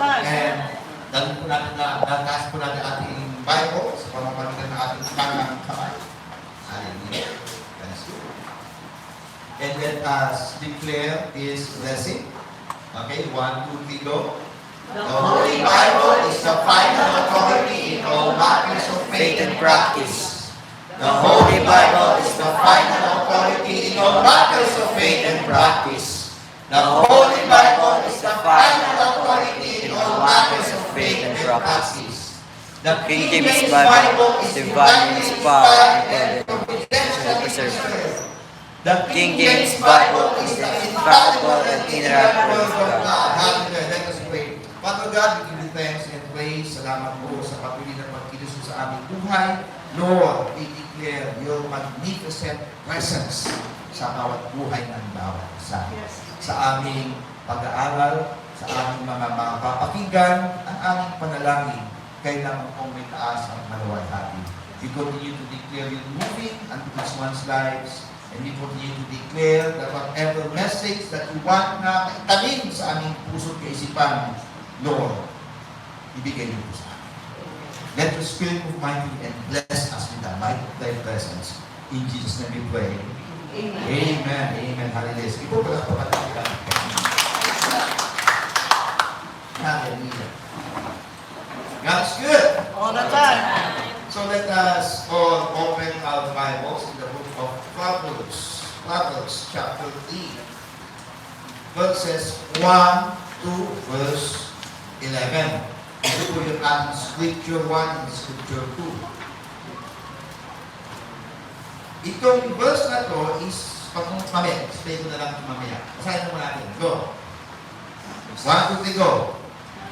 And dahil po natin nataas po natin ating Bible sa pamamagitan ng ating kanang kamay. Hallelujah. That's good. And let us declare this blessing. Okay, 1, 2, 3, go. The Holy Bible is the final authority in all matters of faith and practice. The Holy Bible is the final authority in all matters of faith and practice. The Holy Bible is the final authority in all matters of faith and practice. The King James Bible is divinely inspired and providentially preserved. The King James Bible is the infallible and inerrant word of God. Hallelujah. Let us pray. Father God, we give you thanks and praise. Salamat po sa patuloy na pagkilos sa aming buhay. Lord, we declare your magnificent presence sa bawat buhay ng bawat isa. Sa aming pag-aaral, sa aming mga mapapakinggan, ang aming panalangin, kailangan pong may taas at maluwalhati. We continue to declare your moving unto each one's lives, and we continue to declare that whatever message that you want na itanim sa aming puso't kaisipan, Lord, ibigay niyo po sa amin. Let your Spirit move mightily and bless us with the might of thy presence. In Jesus' name we pray. Amen. Amen. Amen. Hallelujah. Sige po pala kapatid. Hallelujah. God's good. All the time. So let us all open our Bibles in the book of Proverbs. Proverbs chapter 3. Verses 1 to verse 11. Ito po yung ating scripture 1 and scripture 2. Itong verse na to is, mamaya, explain ko na lang mamaya. Basahin mo natin. Go. 1, 2, 3, go.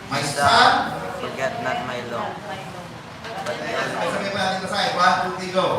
My son, Forget not my law. sabi pa natin basahin. 1, 2, 3, go.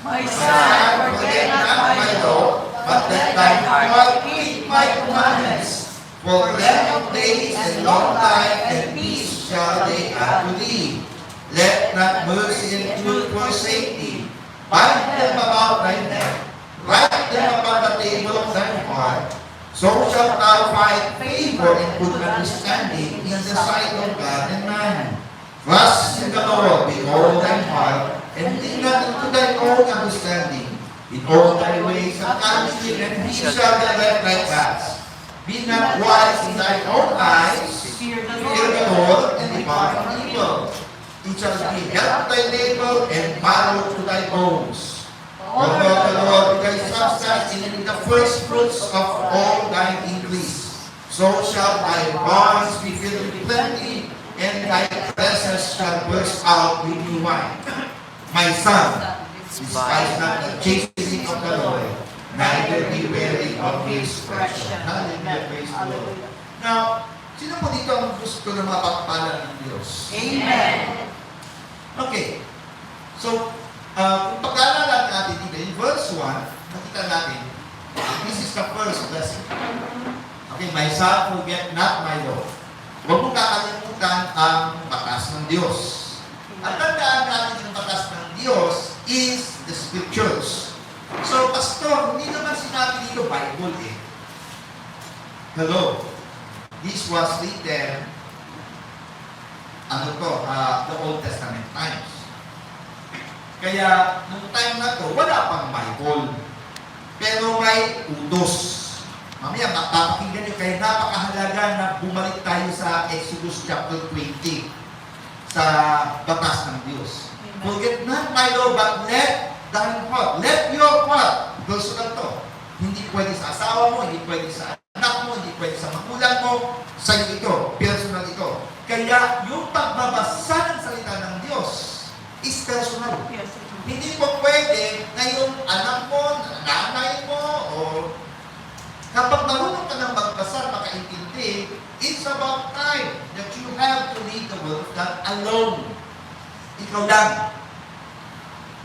My Son, forget not my law, but let thine heart keep my commandments. For length of days and long life and peace shall they add to thee. Let not mercy and truth forsake thee. Bind them about thy neck. Write them upon the table of thine heart. So shalt thou find favor and good understanding in the sight of God and man. Trust in the Lord with all thine heart, and lean not into thine own understanding. In all thy ways acknowledge him, and he shall direct thy paths. Be not wise in thine own eyes. Fear the Lord, and depart from evil. It shall be health to thy navel, and marrow to thy bones. Honor the Lord with thy substance, and with the first fruits of all thine increase. So shall thy barns be filled with plenty, and thy presence shall burst out with new wine. My son, despise not the chastening of the Lord, neither be weary of his correction. Hallelujah, praise the Lord. Now, sino po dito ang gusto ng mga pagpapala ng Diyos? Amen. Okay. So, kung pag-aaralan natin dito, in verse 1, nakita natin, this is the first blessing. Okay, my son, forget not my law. Huwag mong kakalimutan ang batas ng Diyos. Ang tandaan natin ng batas ng Diyos is the scriptures. So, pastor, hindi naman sinabi dito Bible eh. Hello. This was written, the Old Testament times. Kaya, nung time na to, wala pang Bible. Pero may utos. Mamaya, mapapakinggan nyo kayo, napakahalaga na bumalik tayo sa Exodus chapter 20 sa batas ng Diyos. Forget not my law, but let thine heart. Let your heart. Verso lang to. Hindi pwede sa asawa mo, hindi pwede sa anak mo, hindi pwede sa magulang mo. Sa'yo ito, personal ito. Kaya yung pagbabasa ng salita ng Diyos is personal. Hindi po pwede na yung anak mo, nanay mo, o kapag marunong ka ng magbasa, makaintindi, it's about time that you have to read the Word of God alone. Ikaw lang.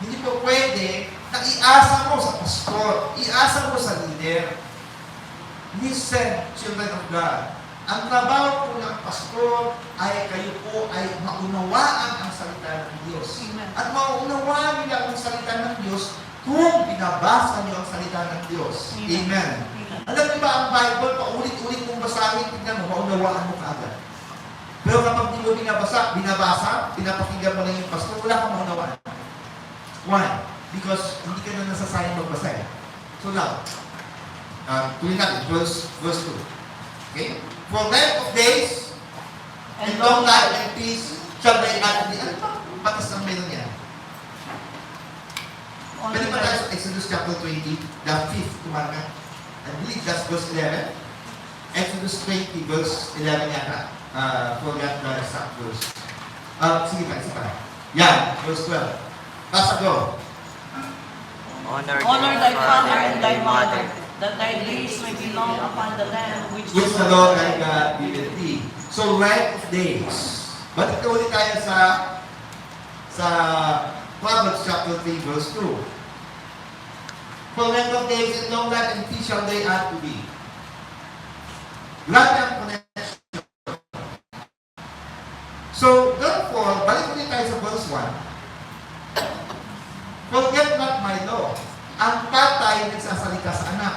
Hindi po pwede na iasa mo sa pastor, iasa mo sa leader. Listen, children of God. Ang trabaho po ng pastor ay kayo po ay maunawaan ang salita ng Diyos. Amen. At maunawaan nila ang salita ng Diyos kung binabasa niyo ang salita ng Diyos. Amen. Amen. Alam niyo ba ang Bible, paulit-ulit mong basahin, tignan mo, maunawaan mo kaagad. Pero kapag di mo binabasa, pinapakinggan mo lang yung pastor, wala kang maunawaan. Why? Because hindi ka na nasasayang magbasa eh. So now, tuloy natin, verse 2. Okay? For length of days, and long life and peace shall they add to thee. Ano ba? Batas ng meron yan. Pwede ba tayo sa Exodus chapter 20, the 5th commandment? I believe that's verse 11. Exodus 20, verse 11 yata. Forgot the exact verse. Sige pa, isa pa. Yan, verse 12. Basta go. Honor Thy father and thy mother, that thy days may be long upon the land which Which the Lord thy God giveth thee. So, length of days. Balik ka ulit tayo sa Proverbs chapter 3, verse 2. For length of days and long life and peace shall they add to thee. Grabe ang connection. So, therefore, balik ulit tayo sa verse 1. Forget not my law. Ang tatay nagsasalita sa anak.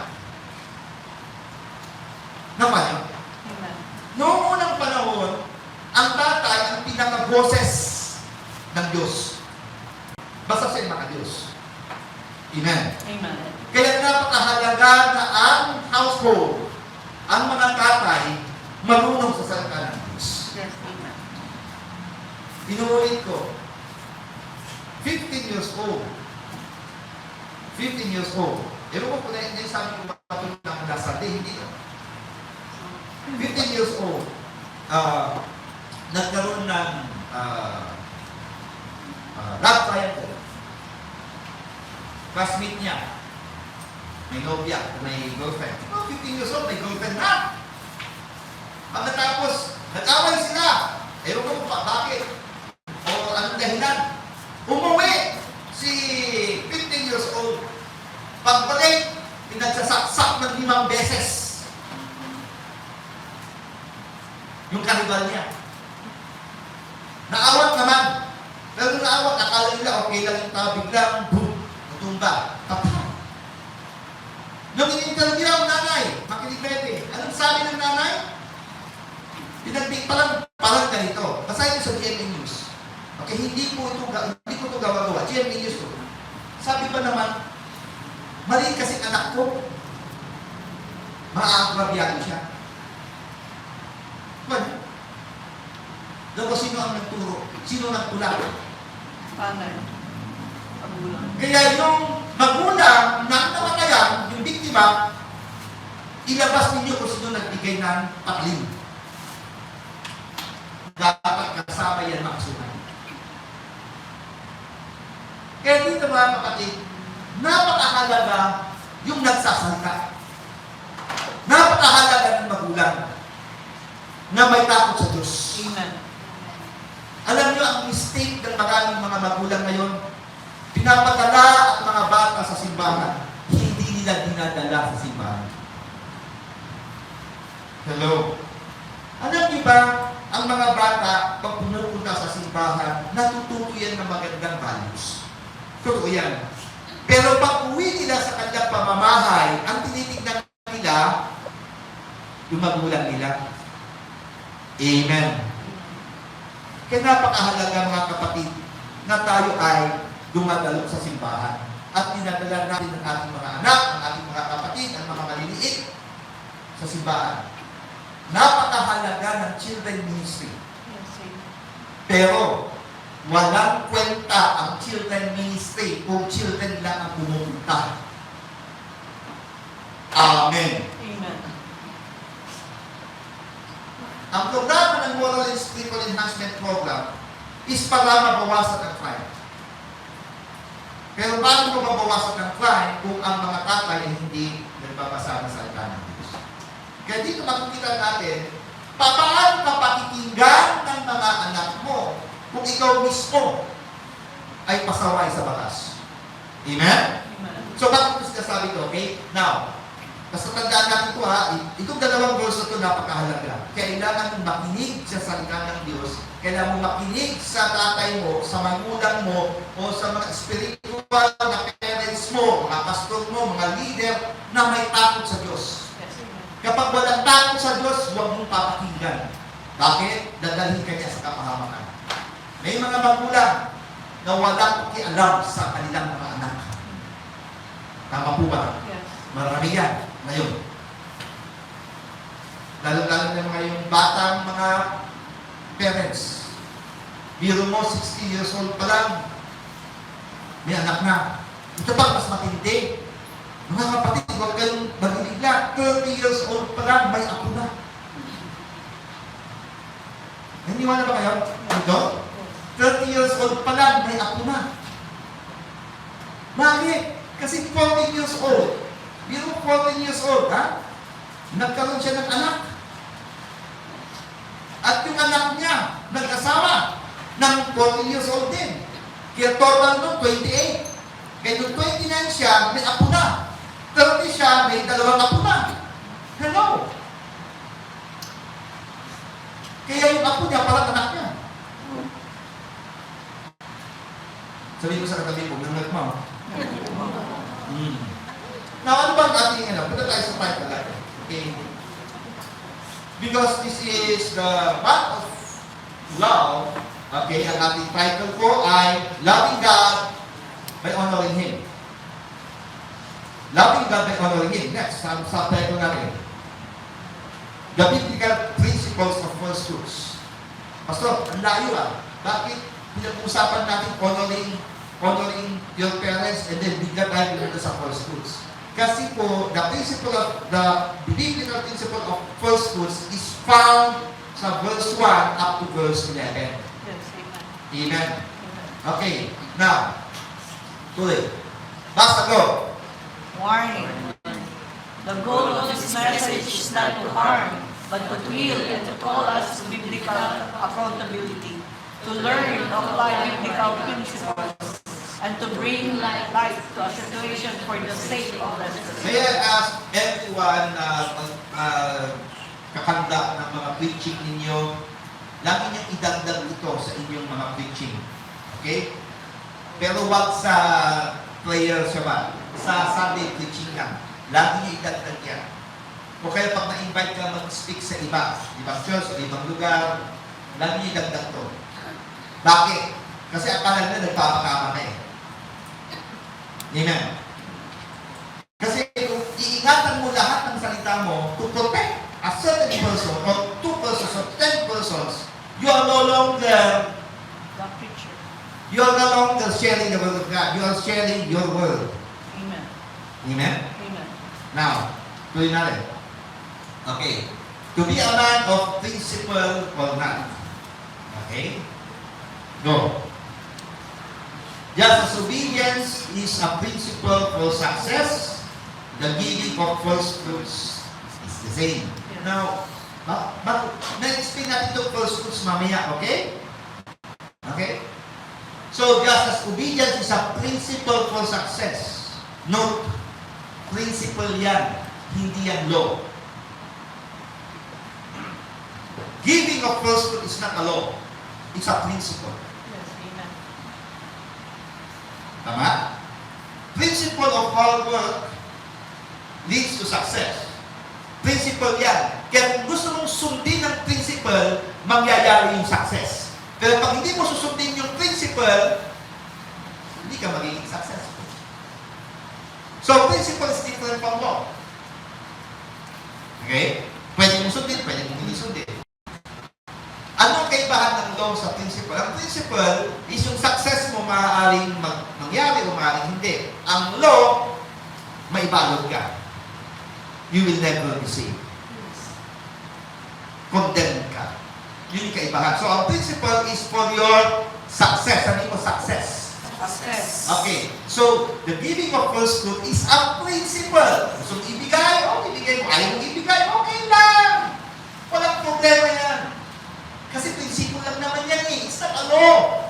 Naman, Amen. noong unang panahon, ang tatay ang pinaka-boses ng Diyos. Basta siya mga Diyos. Amen. Amen. Kaya napakahalaga na ang household, ang mga tatay, marunong sa salita ng Diyos. Yes, amen. Inuulit ko, 15 years old. 15 years old. Pero kung hindi sabi ko matulog ng nasa day, hindi ko. 15 years old, nagkaroon ng love triangle. Classmate niya, may nobya, may girlfriend. 15 years old, may girlfriend na. Pagkatapos, nag-away sila. Ewan ko pa, bakit? O anong dahilan? Umuwi si 15 years old. Pagbalik, pinagsasaksak ng 5 beses. Yung karibal niya. Naawat naman. Pero naawat, akala nila okay lang yung tao, biglang boom, natumba. Patay. Nung in-interview ang nanay, makinig Bebe, anong sabi ng nanay? Parang ganito. Basahin niyo sa GMA News. Okay, hindi ko ito gawa-gawa. GMA News to. Sabi pa naman, mali kasi anak ko. Maagrabyado siya. Well, daw sino ang nagturo? Sino nagtula? Father. Magulang. Kaya yung magulang na namatayan, yung biktima, ilabas ninyo kung sino nagbigay ng paklin. Dapat kasama yan makasuhan. Kaya dito mga kapatid, napakahalaga yung nagsasalita. Napakahalaga ng magulang na may takot sa Diyos. Amen. Alam niyo ang mistake ng maraming mga magulang ngayon, pinapadala ang mga bata sa simbahan, hindi nila dinadala sa simbahan. Hello? Alam niyo ba, ang mga bata, pag pumupunta sa simbahan, natututo yan ng magandang values. Totoo yan. Pero pag uwi nila sa kanilang pamamahay, ang tinitignan nila, yung magulang nila. Amen. Kaya napakahalaga mga kapatid na tayo ay dumadalo sa simbahan at dinadala natin ang ating mga anak, ang ating mga kapatid, ang mga maliliit sa simbahan. Napakahalaga ng children ministry. Yes, amen. Pero walang kwenta ang children ministry kung children lang ang pumunta. Amen. Amen. Ang programa ng Moral and Spiritual Enhancement Program is para mabawasan ang crime. Pero paano mo mabawasan ang crime kung ang mga tatay ay hindi nagbabasa ng salita ng Diyos? Kaya dito makikita natin, paano ka pakikinggan ng mga anak mo kung ikaw mismo ay pasaway sa batas? Amen? Amen. So, bakit ko sinasabi ito? Okay? Now, basta tandaan natin ito ha, itong dalawang verse na ito napakahalaga. Kailangan mong makinig sa salita ng Diyos. Kailangan mong makinig sa tatay mo, sa magulang mo, o sa mga spiritual na parents mo, mga pastor mo, mga leader na may takot sa Diyos. Yes, amen. Kapag walang takot sa Diyos, huwag mong papakinggan. Bakit? Dadalhin ka niya sa kapahamakan. May mga magulang na walang pakialam sa kanilang mga anak. Tama po ba? Yes. Marami yan ngayon. Lalo-lalo na mga yung batang mga parents. Biro mo, 60 years old pa lang, may anak na. Ito pa, mas matindi. Mga kapatid, huwag kayong magibigla. 30 years old pa lang, may apo na. Naniwala ba kayo? Ito? 30 years old pa lang, may apo na. Bakit? Kasi 14 years old. Biro 14 years old, ha? Nagkaroon siya ng anak. At yung anak niya, nag-asawa ng 14 years old din. Kaya total nun, 28. Kaya nung 29 siya, may apo na. 30 siya, may dalawang apo na. Hello? Kaya yung apo niya, parang anak niya. Sabi ko sa katabi ko, nangat mo. Now, ano ba ang ating, punta tayo sa title natin. Okay? Because this is the month of love, okay, ang ating title po ay Loving God by Honoring Him. Loving God by Honoring Him. Next, ang subtitle natin. The Biblical Principles of First Fruits. Pastor, ang layo Bakit pinag-uusapan natin honoring your parents and then bigla tayo pinunta sa first fruits? Kasi po, the biblical principle of first fruits is found sa verse 1 up to verse 11. Yes, amen. Amen. Okay, now, tuloy. Basta go. Warning. The goal of this message is not to harm, but to heal and to call us to biblical accountability, to learn and apply biblical principles, and to bring light to a situation for the sake of restoration. May I ask everyone kakanda ng mga preaching ninyo, lagi niyong idagdag ito sa inyong mga preaching. Okay? Pero wag sa prayer siya ba? Sa Sunday preaching lang. Lagi niyo idagdag yan. O kaya pag na-invite ka mag-speak sa ibang church o ibang lugar, lagi niyo idagdag to. Bakit? Kasi akala nila nagpapakama ka eh. Amen. Kasi kung iingatan mo lahat ng salita mo to protect a certain person or 2 persons or 10 persons, you are no longer sharing the word of God. You are sharing your word. Amen. Amen? Amen. Now, tuloy natin. Okay. To be a man of principle or not. Okay? Go. Just as obedience is a principle for success, the giving of first fruits is the same. Now, na-explain natin itong first fruits mamaya, okay? Okay? So, just as obedience is a principle for success. Note, principle yan, hindi yan law. Giving of first fruit is not a law. It's a principle. Yes, amen. Tama? Principle of hard work leads to success. Principle yan. Kaya kung gusto mong sundin ang principle, mangyayari yung success. Pero pag hindi mo susundin yung principle, hindi ka magiging successful. So, principle is different from law. Okay? Pwede mo sundin, pwede mo hindi sundin. Ano ang kaibahan ng law sa principle? Ang principle is yung success mo maaaring mangyari o maaaring hindi. Ang law, maibalot ka. You will never be saved. Condemned ka. Yun yung kaibahan. So, ang principle is for your success. Sabi mo, success. Success. Okay. So, the giving of first fruit is a principle. Gusto mong ibigay, ibigay mo. Ayaw mong ibigay, okay lang. Walang problema yan. Kasi principle lang naman yan eh. It's not a law.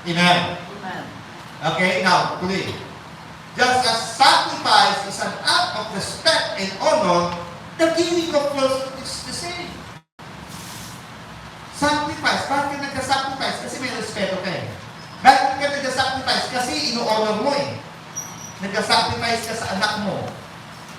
Amen. Amen. Okay, now, tuloy. Just as sacrifice is an act of respect and honor, the giving of first fruit is the same. Sacrifice. Bakit ka nagka-sacrifice? Kasi may respeto ka eh. Bakit ka nagka-sacrifice? Kasi ino-honor mo eh. Nagka-sacrifice ka sa anak mo.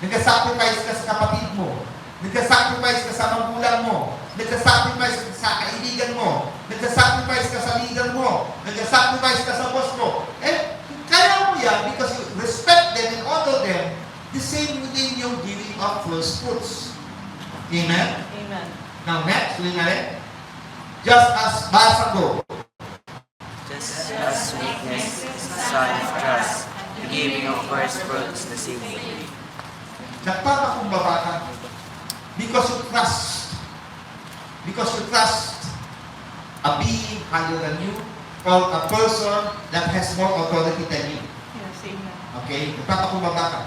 Nagka-sacrifice ka sa kapatid mo. Nagka-sacrifice ka sa magulang mo. nagsasacrifice ka sa kaibigan mo, nagsasacrifice ka sa leader mo, nagsasacrifice ka sa boss mo. Eh, kaya mo yan because you respect them and honor them, the same din yung giving of first fruits. Amen? Amen. Now next, tuloy na rin. Just as basa ko, Just as weakness is the sign of trust, the giving of first fruits the same way. nagpapakumbaba ka because you trust. Because you trust a being higher than you or a person that has more authority than you. Yes, amen. Okay? Nagpapakumbaba ka.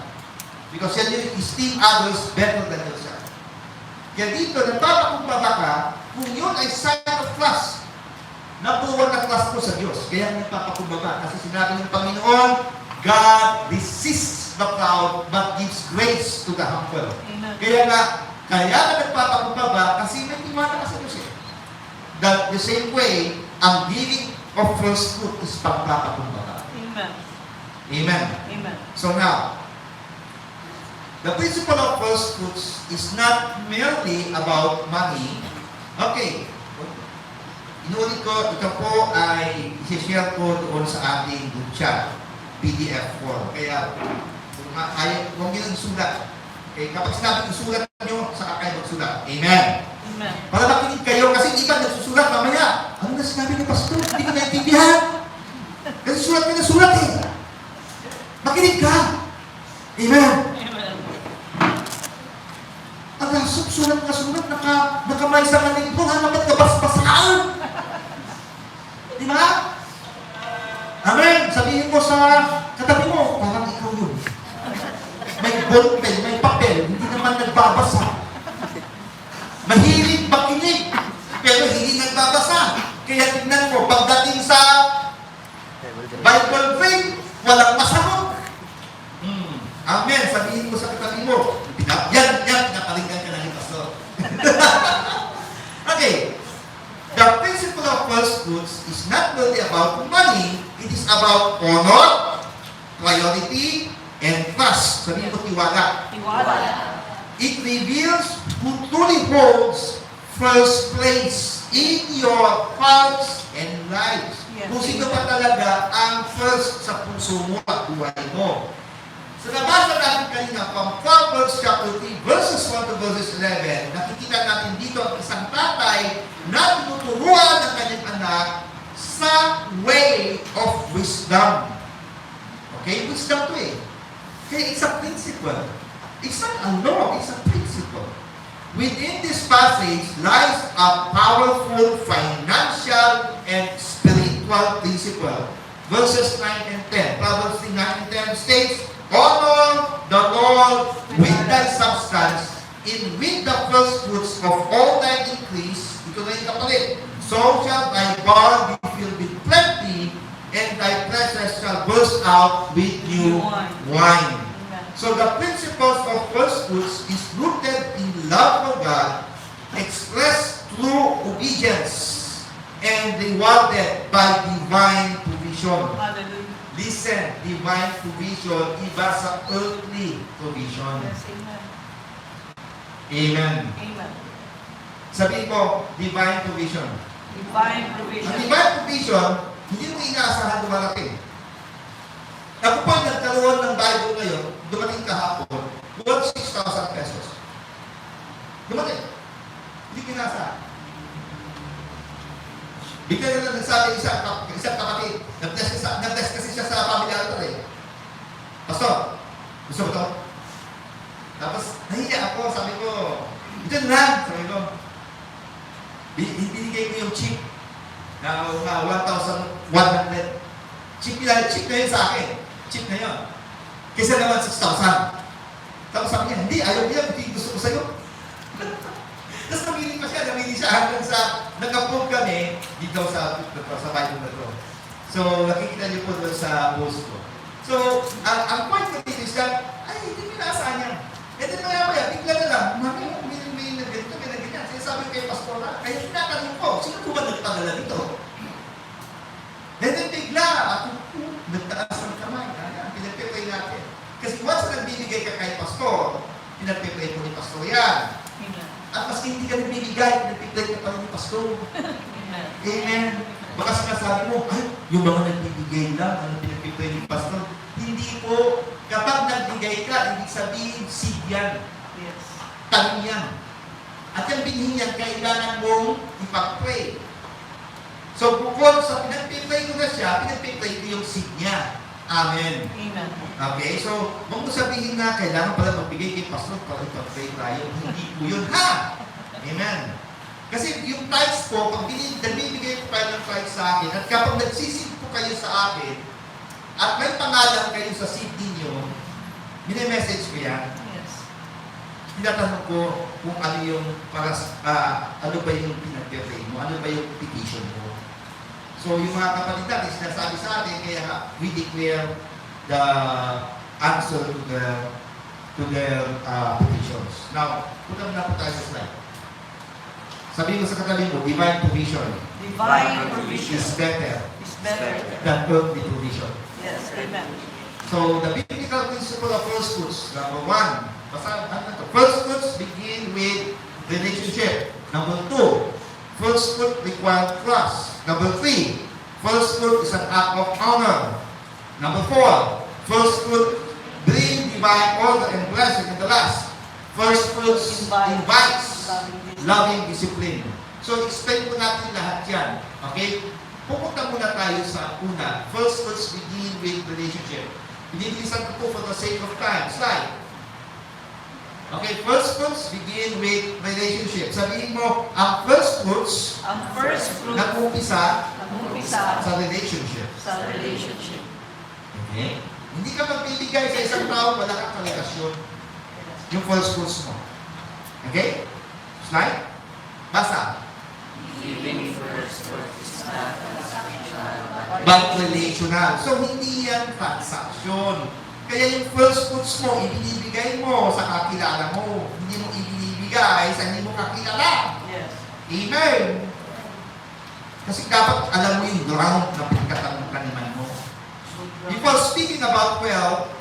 Because yan you esteem others better than yourself. Kaya dito, nagpapakumbaba ka kung yun ay sign of trust. Nabuwan na trust mo sa Diyos. Kaya nagpapakumbaba. Kasi sinabi ng Panginoon, God resists the proud but gives grace to the humble. Amen. Kaya na nagpapakumbaba kasi may tiwala ka sa Diyos eh. That the same way, ang giving of first fruit is pagpapakumbaba. Amen. Amen. Amen. So now, the principle of first fruits is not merely about money. Okay. Inulit ko, ito po ay i-share ko doon sa ating group chat, PDF form. Kaya, huwag nyo sulat. Okay, kapag sinabi isulat nyo, saka kayo magsulat. Amen. Amen. Para makinig kayo, kasi iba nagsusulat mamaya. Ano na sinabi ni Pastor? Hindi ko naintindihan. Kasi sulat ka na sulat eh. Makinig ka. Amen. Amen. Ang sulat na sulat, nakamay sa kanig mo, bakit nabasbasan? Di ba? Amen. Sabihin mo sa katabi mo, parang ikaw yun. May ballpen, may papel, hindi naman nagbabasa. Mahilig makinig, pero hindi nagbabasa. Kaya tingnan mo, pagdating sa Bible grade, walang masagot. Amen. Sabihin mo sa katabi mo, yan, pinaparinggan ka na ni Pastor. Okay. The principle of first fruits is not only about money, it is about honor, priority, and trust. Sabihin mo, tiwala. Tiwala. It reveals who truly holds first place in your hearts and lives. Yes. Kung sino pa talaga ang first sa puso mo at buhay mo. Sa nabasa natin kanina, from Proverbs chapter 3, verses 1 to verses 11, nakikita natin dito ang isang tatay na tinuturuan ng kanyang anak sa way of wisdom. Okay? Wisdom to eh. Okay, it's a principle. It's not a law, it's a principle. Within this passage lies a powerful financial and spiritual principle. Verses 9 and 10. Proverbs 3, 9 and 10 states, honor the Lord with thy substance, and with the first fruits of all thy increase. Ito na yung kapalit. So shall thy barn be filled with plenty, and thy treasures shall burst out with new wine. So the principles of first fruits is rooted in love for God, expressed through obedience, and rewarded by divine provision. Hallelujah. Listen, divine provision, iba sa earthly provision. Yes, amen. Amen. Amen. Sabihin ko, divine provision. Divine Ang provision. divine provision, hindi mo inaasahan dumarating. Ako po nagkaroon ng Bible ngayon, dumating kahapon, worth 6,000 pesos. Dumating. Hindi kinaasahan. Bigla na lang nagsabi isang kapatid, nag-test kasi siya sa family altar eh. Pastor, gusto mo ito? Tapos, nahiya ako, sabi ko, ito na lang, sabi ko. Binigay ko yung chip na 1,100. Chip na yun sa akin. Chip na yun. Kaysa naman 6,000. Tapos sabi niya, hindi, ayaw niya, hindi gusto ko sa'yo. Tapos namili pa siya, hanggang sa nag-approve kami dito sa Bible na to. So, nakikita niyo po doon sa post ko. So, ang point ko dito is that, ay, hindi pinaasahan niya. E then maya, bigla na lang, mami, may ganito, may ganyan. Sinasabi kay Pastor na, kaya tinatanong ko, sino po ba nagpadala nito? And then bigla, ako po, nagtaas ng kamay. Pinagpipray natin. Kasi once nagbibigay ka kay Pastor, pinagpipray po ni Pastor yan. Amen. At maski hindi ka nagbibigay, pinagpipray pinipray ka pa rin ni Pastor. Amen. Amen. Baka sinasabi mo, ay, yung mga nagbibigay lang, ano pinipray ni Pastor. Hindi po, kapag nagbigay ka, ibig sabihin, seed yan. Yes. Tanim yan. At yung binhin yan, kailangan mong ipag-pray. So, bukod sa pinagpipray ko na siya, pinagpipray ko yung seed niya. Amen. Amen. Okay, so, huwag mo sabihin na kailangan pala magbigay kay Pastor para ipag-pray tayo. Hindi po yun, ha? Amen. Kasi yung tithes po, pag nagbibigay po kayo ng tithes sa akin, at kapag nagsisid po kayo sa akin, at may pangalan kayo sa seed ninyo, mini-message ko yan, Yes. tinatanong ko kung ano yung para ano ba yung pinag-pray mo, ano ba yung petition mo. So yung mga kapatid natin sinasabi sa atin, kaya we declare the answer to their petitions. Now, punta na po tayo sa slide. Sabihin mo sa katabi mo, divine provision Divine provision is better is better. than earthly provision. Yes. Amen. So, the biblical principle of first fruits, number one, first fruits begin with relationship. Number two, first fruit requires trust. Number three, first fruit is an act of honor. Number four, first fruit bring divine order and blessing. And the last, first fruits invites loving discipline. So, explain po natin lahat yan. Okay? Pupunta muna tayo sa una. First fruits begin with relationship. Binilisan ko po for the sake of time. Slide. Okay, first fruits begin with relationship. Sabihin mo, ang first fruits Ang first fruit nag-uumpisa nag-umpisa sa relationship. sa relationship. Okay? Hindi ka magbibigay sa isang tao, wala kang karelasyon. Yung first fruits mo. Okay? Slide. Basta. Giving first fruit is not transactional, But relational. So, hindi yan transaction. Kaya yung first fruits mo, ibinibigay mo sa kakilala mo. Hindi mo ibinibigay sa hindi mo kakilala. Yes. Amen. Kasi dapat alam mo yung ground na pagkataniman mo. Before speaking about wealth,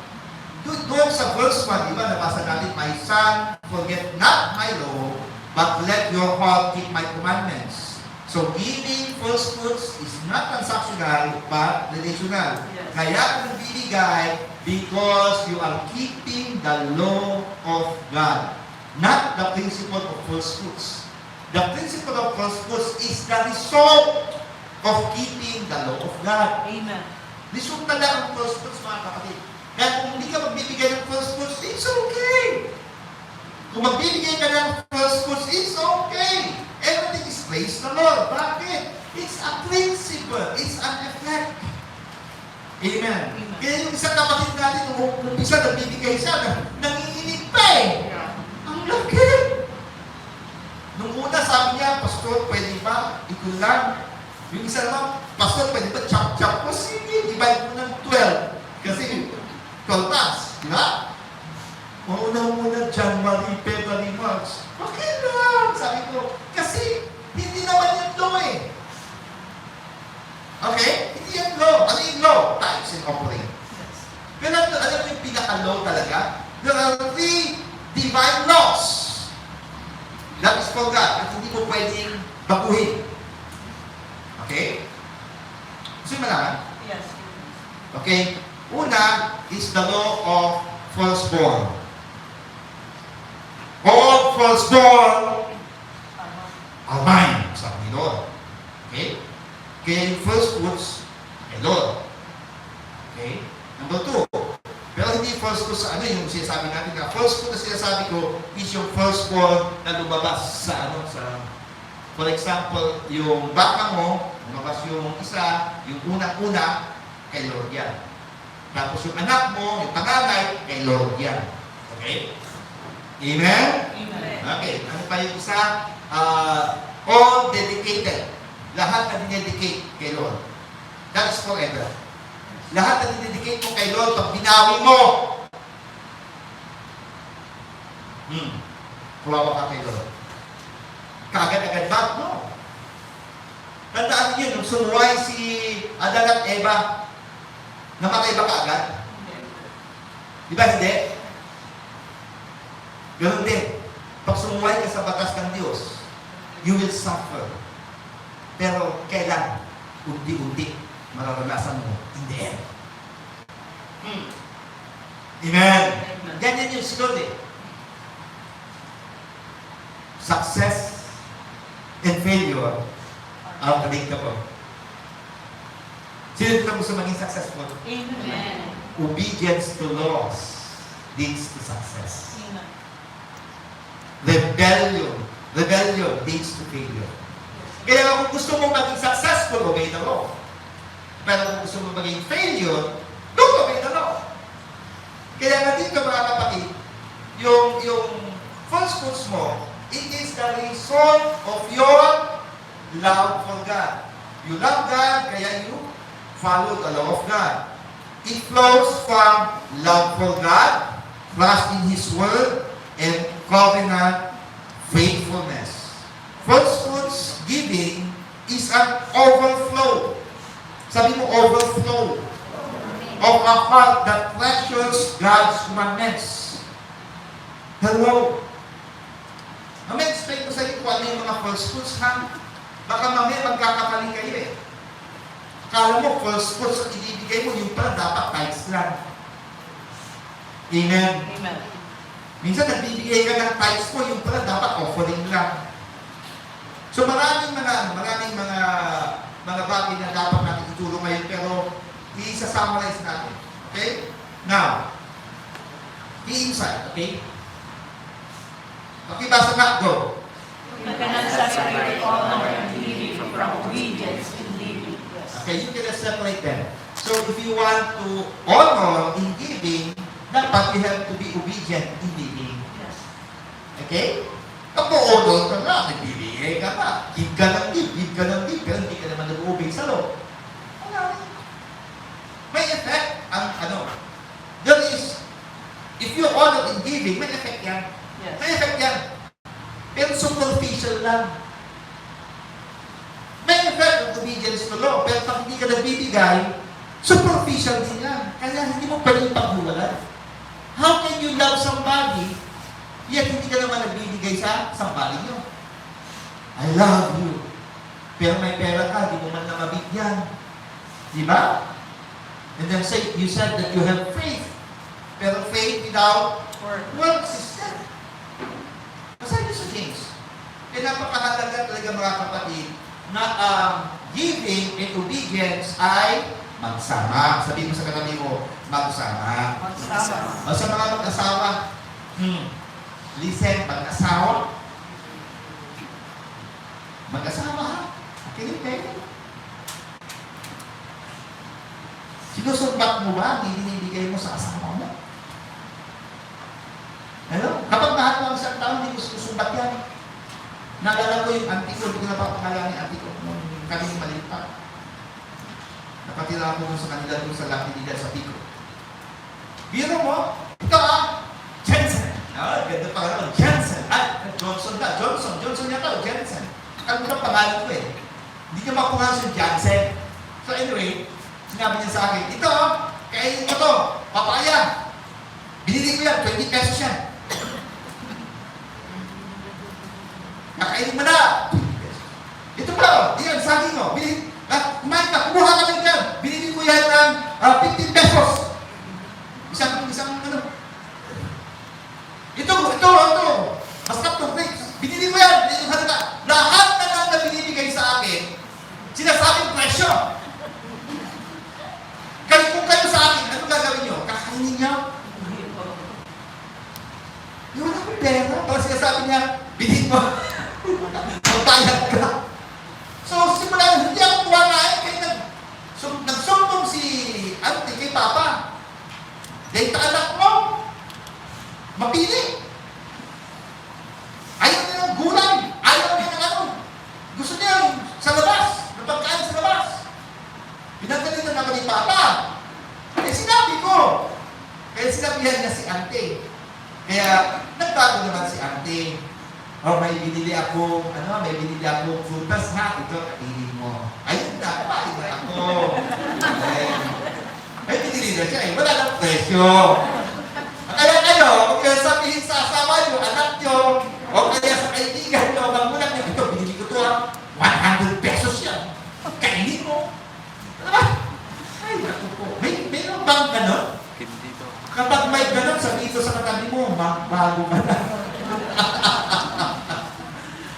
doon sa verse 1, diba, nabasa natin, my son, forget not my law, but let your heart keep my commandments. So, giving first fruits is not transactional, but relational. Yes. Kaya kung bibigay, because you are keeping the law of God, not the principle of first fruits. The principle of first fruits is the result of keeping the law of God. Amen. Result talaga ang first fruits, mga kapatid. Kaya kung hindi ka magbibigay ng first fruits, it's okay. Kung magbibigay ka ng first fruits, it's okay. Everything is praise the Lord. Bakit? It's a principle. It's an effect. Amen. Amen. Kaya yung isang kapatid natin, nung umpisa, nagbibigay siya, nanginginig pa eh. Ang laki. Nung una, sabi niya, Pastor, pwede ba? Ito lang. Yung isa naman, Pastor, pwede ba? Chop-chop ko. Sige, divide mo ng 12. Kasi 12 months. Di ba? Muna, January, February, March. Okay lang. Sabi ko, kasi hindi naman yung law eh. Okay? Hindi yung law. Ano yung law? Tithes and offering. Yes. Pero alam mo yung pinaka-law talaga? There are 3 divine laws. That is for God. At hindi mo pwedeng baguhin. Okay? Gusto mo malaman? Yes. Okay? Una is the law of firstborn. All firstborn are mine, sabi ni Lord. Okay? Kaya yung first fruits ay Lord. Okay? Number 2. Pero hindi first fruits sa ano yung sinasabi natin na first fruit na sinasabi ko is yung firstborn na lumabas sa ano, sa for example, yung baka mo, lumabas yung isa, yung unang-una, kay Lord yan. Tapos yung anak mo, yung panganay, kay Lord yan. Okay? Amen? Amen. Okay, ano pa yung isa? All dedicated. Lahat na dinedicate kay Lord. That is forever. Lahat na dinedicate mo kay Lord, pag binawi mo, kumawa ka kay Lord. Kaagad-agad ba? No. Tandaan niyo, nung sumuway si Adan at Eva, namatay ba kaagad? Di ba hindi? Ganun din. Pag sumuway ka sa batas ng Diyos, You will suffer. Pero kailan? Unti-unti mararanasan mo in the end. Amen. Ganyan yung sunod eh. Success and failure are predictable. Sino dito gusto maging successful? Amen. Obedience to laws leads to success. Amen. Rebellion leads to failure. Kaya kung gusto mong maging successful, obey the law. Pero kung gusto mong maging failure, don't obey the law. Kaya nga dito mga kapatid, yung false fruits mo, it is the result of your love for God. You love God, kaya you follow the law of God. It flows from love for God, trust in His Word, and covenant faithfulness. False fruits giving is an overflow. Sabi mo, overflow of a heart that treasures God's commandments. Hello? Mamaya explain ko sa iyo kung ano yung mga false fruits, ha? Baka mamaya magkakapali kayo eh. Akala mo, false fruits at ibibigay mo, yung pala dapat tithes lang. Amen. Amen. Minsan nagbibigay ka ng tithes mo, yung pala dapat offering lang. So maraming mga bagay na dapat natin itulong ngayon, pero i-summarize natin. Okay? Now, the inside, okay? Pakibasa na, go. You cannot separate honor and living from obedience and living. Yes. Okay, you cannot separate them. So if you want to honor in giving, dapat you have to be obedient in giving. Yes. Okay? Kapag honor ka na, nagbibigay ka na, give ka ng give ka ng give, pero hindi ka naman nag-obey sa law. Wala rin. May effect ang there is, if you honor in giving, may effect yan. Yes. May effect yan. Pero superficial lang. May effect of obedience to law, pero pag hindi ka nagbibigay, superficial din yan. Kaya hindi mo pwedeng paghuwalan. How can you love somebody, yet hindi ka naman nagbibigay sa somebody nyo? I love you. Pero may pera ka, di mo man na mabigyan. Di ba? And then you said that you have faith. Pero faith without works is dead. Basahin niyo sa James. Kaya napakahalaga talaga mga kapatid na giving and obedience ay magsama. Sabihin mo sa katabi mo, magsama. Magsama. O sa mga mag-asawa, listen, mag-asawa. Mag-asawa ha? Kinig kayo. Sinusumbat mo ba ang ibinibigay mo sa asawa mo? Hello? Kapag mahal mo ang isang tao, hindi mo sinusumbat yan. Naalala ko yung auntie ko, hindi ko napapangalan ni auntie ko nung kami maliit pa. Nakatira ako sa kanila doon sa Latinidad sa Pico. Biro mo, ito Jensen. Ganda pa naman, Jensen. Johnson na, Johnson yata, Jensen. Ano ba pangalan ko eh? Hindi niya makuha si Jensen. So anyway, sinabi niya sa akin, ito, kainin mo to, papaya. Binili ko yan, 20 pesos yan. Kakainin mo na. 20 pesos. Ito pa, yan, saging mo. Kumain ka, kumuha ka lang yan. Binili ko yan ng 15 pesos. Isang ano. Ito. Basta itong grapes. Binili ko yan. Lahat na lang na binibigay sa akin, sinasabing presyo. Kaya kung kayo sa akin, ano gagawin nyo? Kakainin niyo? Yung wala akong pera. Tapos sinasabi niya, bilhin mo. Magbayad ka. So, simula, hindi ako kuwanain. Kaya nagsumbong si auntie kay Papa. Dahil anak mo, mapili. Ayaw niya ng gulay. Ayaw niya ng ano. Gusto niya sa labas. Ng pagkain sa labas. Pinagalitan ako ni Papa. Eh, sinabi ko. Kaya sinabihan niya si auntie. Kaya, nagbago naman si auntie. May binili akong frutas ha. Ito, kainin mo. Ayun na, kumain na ako. May binili na siya eh. Wala ng presyo. Kaya kayo, kung sabihin sa asawa nyo, anak nyo, o kaya sa kaibigan nyo, magulang nyo, ito, binili bago ka na.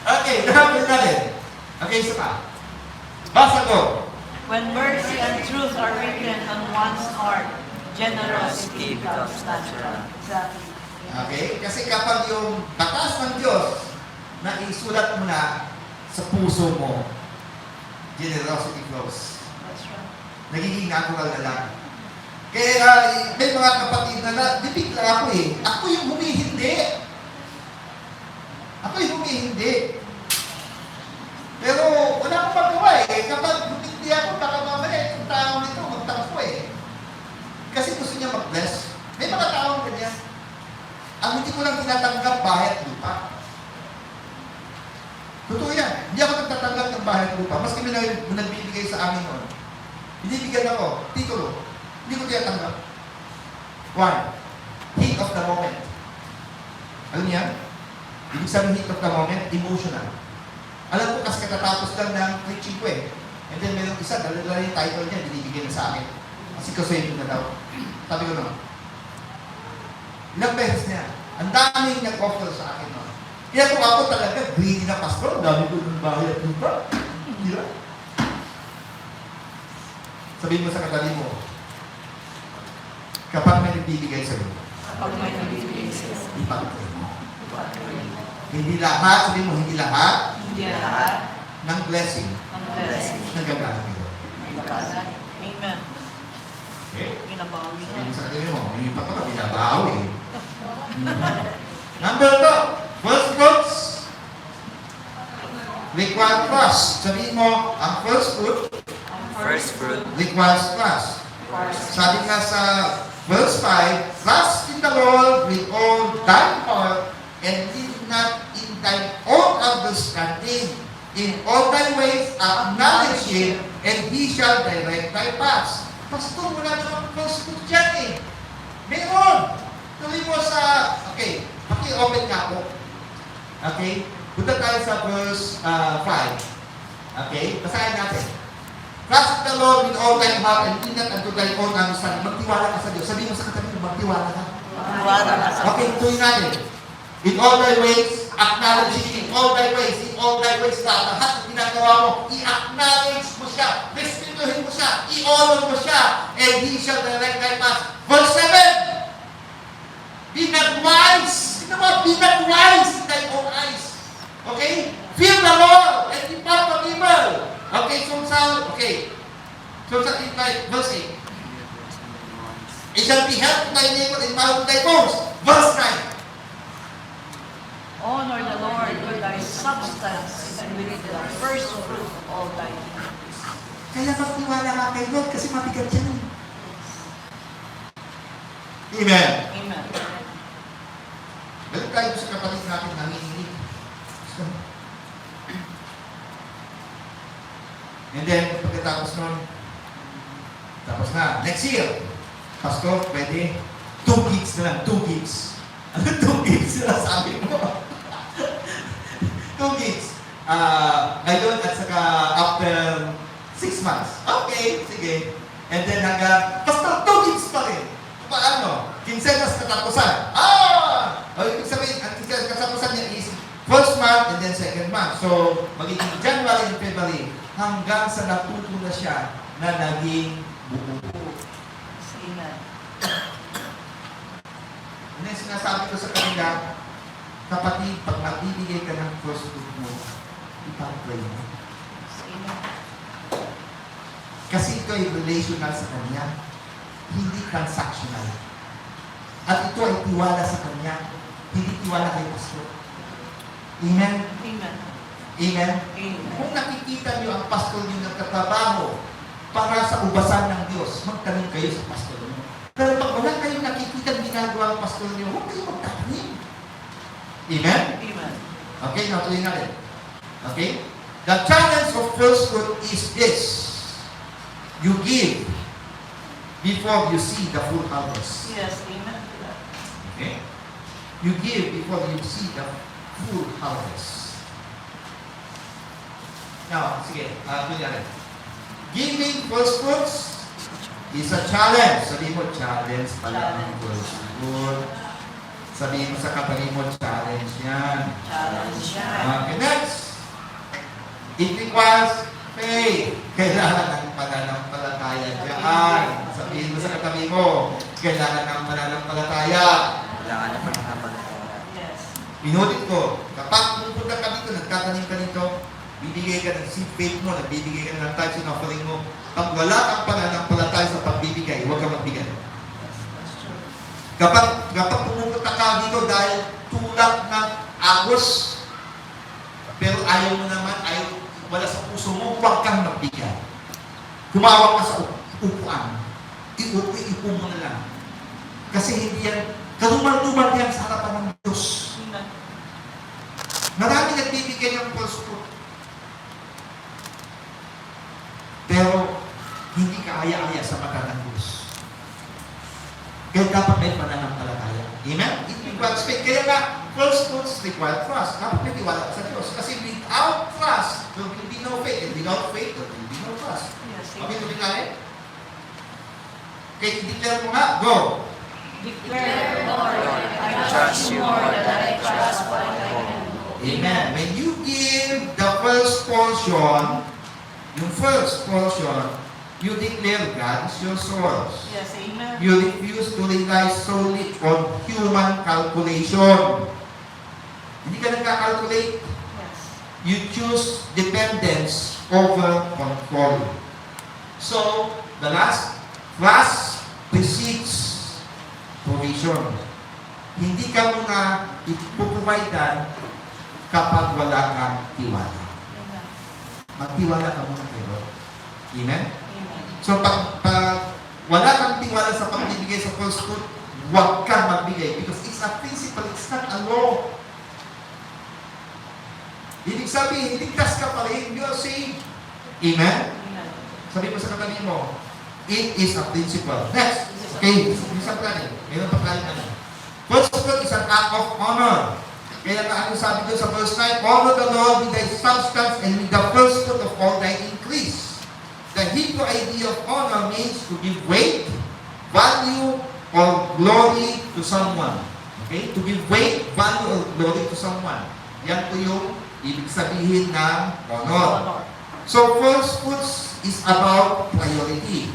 Okay, nakapin natin. Okay, isa pa. Basa ko. When mercy and truth are written on one's heart, generosity becomes natural. Exactly. Okay? Kasi kapag yung batas ng Diyos na isulat mo na sa puso mo, generosity flows. That's right. Nagiging natural na lang. Kaya may mga kapatid na dipik lang ako eh. Ako yung humihindi. Ako yung humihindi. Pero wala akong magawa eh. Kapag humihindi ako, baka mamaya itong tao nito magtakbo eh. Kasi gusto niya mag-bless. May mga taong ganyan. Ang hindi ko lang tinatanggap, bahay at lupa. Totoo yan. Hindi ako nagtatanggap ng bahay at lupa. Maski may nagbibigay sa amin noon. Binibigyan ako, titulo. Hindi ko tinatanggap. One, heat of the moment. Alam niyo yan? Ibig sabihin heat of the moment, emotional. Alam ko kasi katatapos lang ng preaching ko eh. And then mayroong isa, dala-dala yung title niya, binibigyan na sa akin. Kasi kasi na daw. Sabi ko naman, ilang beses niya, ang daming nag-offer sa akin. No? Kaya kung ako talaga, greedy na pastor, ang dami ko ng bahay at lupa. Hindi ba? Sabihin mo sa katali mo, kapag may nagbibigay sa'yo, Kapag may nabibigay sa'yo, ipag-pray mo. Hindi lahat, sabihin mo, hindi lahat hindi lahat ng blessing ang blessing. nagagamit mo. Amen. Okay? Ginabawi Sabihin mo na. sa katali mo, hindi pa ka, binabaw eh. Number 2, first fruits. Required trust. Sabihin mo, ang first fruit First fruit. requires trust. Sabi nga sa verse 5, trust in the Lord with all thine heart and lean not in thine own understanding. In all thy ways acknowledge Him and He shall direct thy paths. Pastor, wala namang first fruit dyan eh. Meron. Tuloy mo sa, okay, paki-open nga po. Okay? Punta tayo sa verse 5. Okay? Basahin natin. Trust the Lord with all thy heart and lean not unto thy own understanding. Magtiwala ka sa Diyos. Sabihin mo sa katabi mo, magtiwala ka. Wala na sa Okay, tuloy natin. In all thy ways, acknowledge Him. In all thy ways, in all thy ways, lahat ng ginagawa mo, i-acknowledge mo siya, respetuhin mo siya, i-honor mo siya, and He shall direct thy path. Verse 7, be not wise. Be not wise in thy own eyes. Okay? Fear the Lord and depart from evil. Okay, so sa verse 8. It shall be health to thy neighbor and marrow to thy bones. Verse 9. honor the Lord with thy substance and with the first fruit of all thy increase. Kaya magtiwala ka kay Lord kasi mabigat yan. Amen. Amen. Balik tayo sa kapatid natin nanginginig. And then, pagkatapos nun, tapos na. Next year, Pastor, pwede 2 gigs na lang, 2 gigs. Ano 2 gigs na sabi mo? 2 gigs. Ngayon at saka after 6 months. Okay, sige. And then hanggang, Pastor, 2 gigs pa rin. Paano? Kinsenas katapusan. O ibig sabihin, ang katapusan niya is first month and then second month. So, magiging January and February hanggang sa natuto na siya na naging buo. Amen. Ano yung sinasabi ko sa kanila, kapatid, pag magbibigay ka ng first fruit mo, ipag-pray mo. Amen. Kasi ito ay relational sa Kanya, hindi transactional. At ito ay tiwala sa Kanya, hindi tiwala kay Pastor. Amen? Amen. Amen? Amen. Kung nakikita niyo ang pastor niyo nagtatrabaho para sa ubasan ng Diyos, magtanim kayo sa pastor niyo. Pero pag wala kayong nakikita ginagawa ang pastor niyo, huwag kayong magtanim. Amen? Amen. Okay, natuloy na rin. Okay? The challenge of first fruit is this. You give before you see the full harvest. Yes, amen. Okay? You give before you see the full harvest. Now, sige, tuloy na rin. Giving first fruits is a challenge. Sabi mo, challenge pala ang first fruit. Sabihin mo sa katabi mo, challenge yan. Challenge yan. Okay, next. It requires faith. Kailangan ng pananampalataya dyan. Sabihin mo sa katabi mo, kailangan ng pananampalataya. Kailangan na pananampalataya. Yes. Inulit ko, kapag pupunta ka dito, nagtatanim ka dito, bibigay ka ng seed faith mo, nagbibigay ka ng tithes and offering mo. Pag wala kang pananampalataya sa pagbibigay, huwag kang magbigay. That's true. Kapag pumunta ka dito dahil tulak ng agos, pero ayaw mo naman, wala sa puso mo, huwag kang magbigay. Humawak ka sa upuan. Iupo mo na lang. Kasi hindi yan, kalumal-lumal yan sa harapan ng Diyos. Marami nagbibigay ng false fruit. Pero, hindi ka aya-aya sa mata ng Diyos. Kaya dapat may pananampalataya. Amen? It requires faith. Kaya nga, false fruits require trust. Dapat may tiwala ka sa Diyos. Kasi without trust, there will be no faith. And without faith, there will be no trust. Yes. Okay, tuloy tayo? Okay, i-declare mo nga. Go! Declare, Lord, I trust you more than I trust what I can do. Amen. When you give the first portion, yung first portion, you declare God is your source. Yes, amen. You refuse to rely solely on human calculation. Hindi ka nagka-calculate. Yes. You choose dependence over control. So, the last trust precedes provision. Hindi ka muna ipupumaydan kapag wala kang tiwala. Amen. Magtiwala ka muna kay Lord. Amen? Amen. So, pag wala kang tiwala sa pagbibigay sa first fruit, huwag kang magbigay because it's a principle, it's not a law. Ibig sabihin, ligtas ka pa rin, you are saved. Amen? Amen. Sabi mo sa katabi mo, it is a principle. Next. Okay, isang planning. Mayroon pa planning na. First fruit is an act of honor. Kaya nga ano sabi doon sa verse 9, honor the Lord with thy substance and with the first fruit of all thy increase. The Hebrew idea of honor means to give weight, value, or glory to someone. Okay? To give weight, value, or glory to someone. Yan po yung ibig sabihin ng honor. Honor. So first fruits is about priority.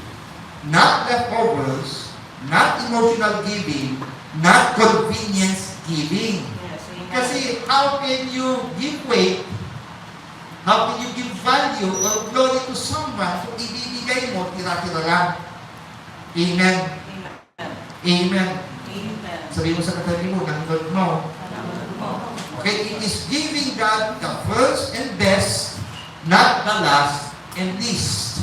Not leftovers, not emotional giving, not convenience giving. Yes, amen. Kasi how can you give weight, how can you give value or glory to someone kung ibibigay mo, tira-tira lang? Amen. Amen. Amen. Amen. Sabi mo sa katabi mo, nandun mo. Salamat po. Okay, it is giving God the first and best, not the last and least.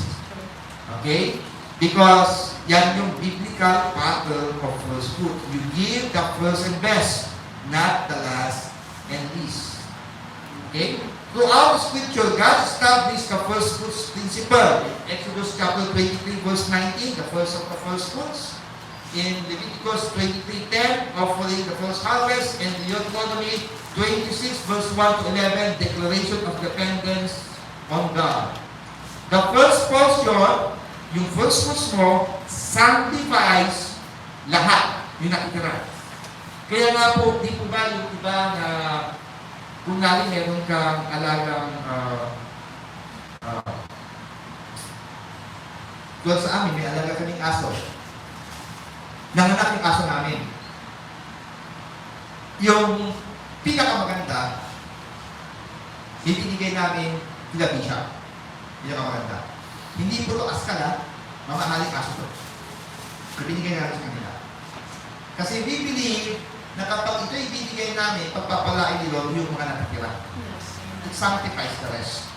Okay? Because yan yung biblical pattern of first fruit. You give the first and best, not the last and least. Okay? Throughout Scripture, God established the first fruits principle. Exodus chapter 23, verse 19, the first of the first fruits. In Leviticus 23:10, offering the first harvest. And Deuteronomy 26, verse 1 to 11, declaration of dependence on God. The first portion, yung first fruits mo, sanctifies lahat yung nakitira. Kaya nga po, di po ba yung iba na kung natin meron kang alagang doon sa amin, may alaga kaming aso. Nanganak yung aso namin. Yung pinakamaganda, ibinigay namin tilabi siya. Pinakamaganda. Hindi po ito askala, mamahaling aso to. Ibinigay namin sa kanila. Kasi we believe na kapag ito ibinigay namin, pagpapalain ni Lord yung mga nakatira. Yes, It amen. sanctifies the rest.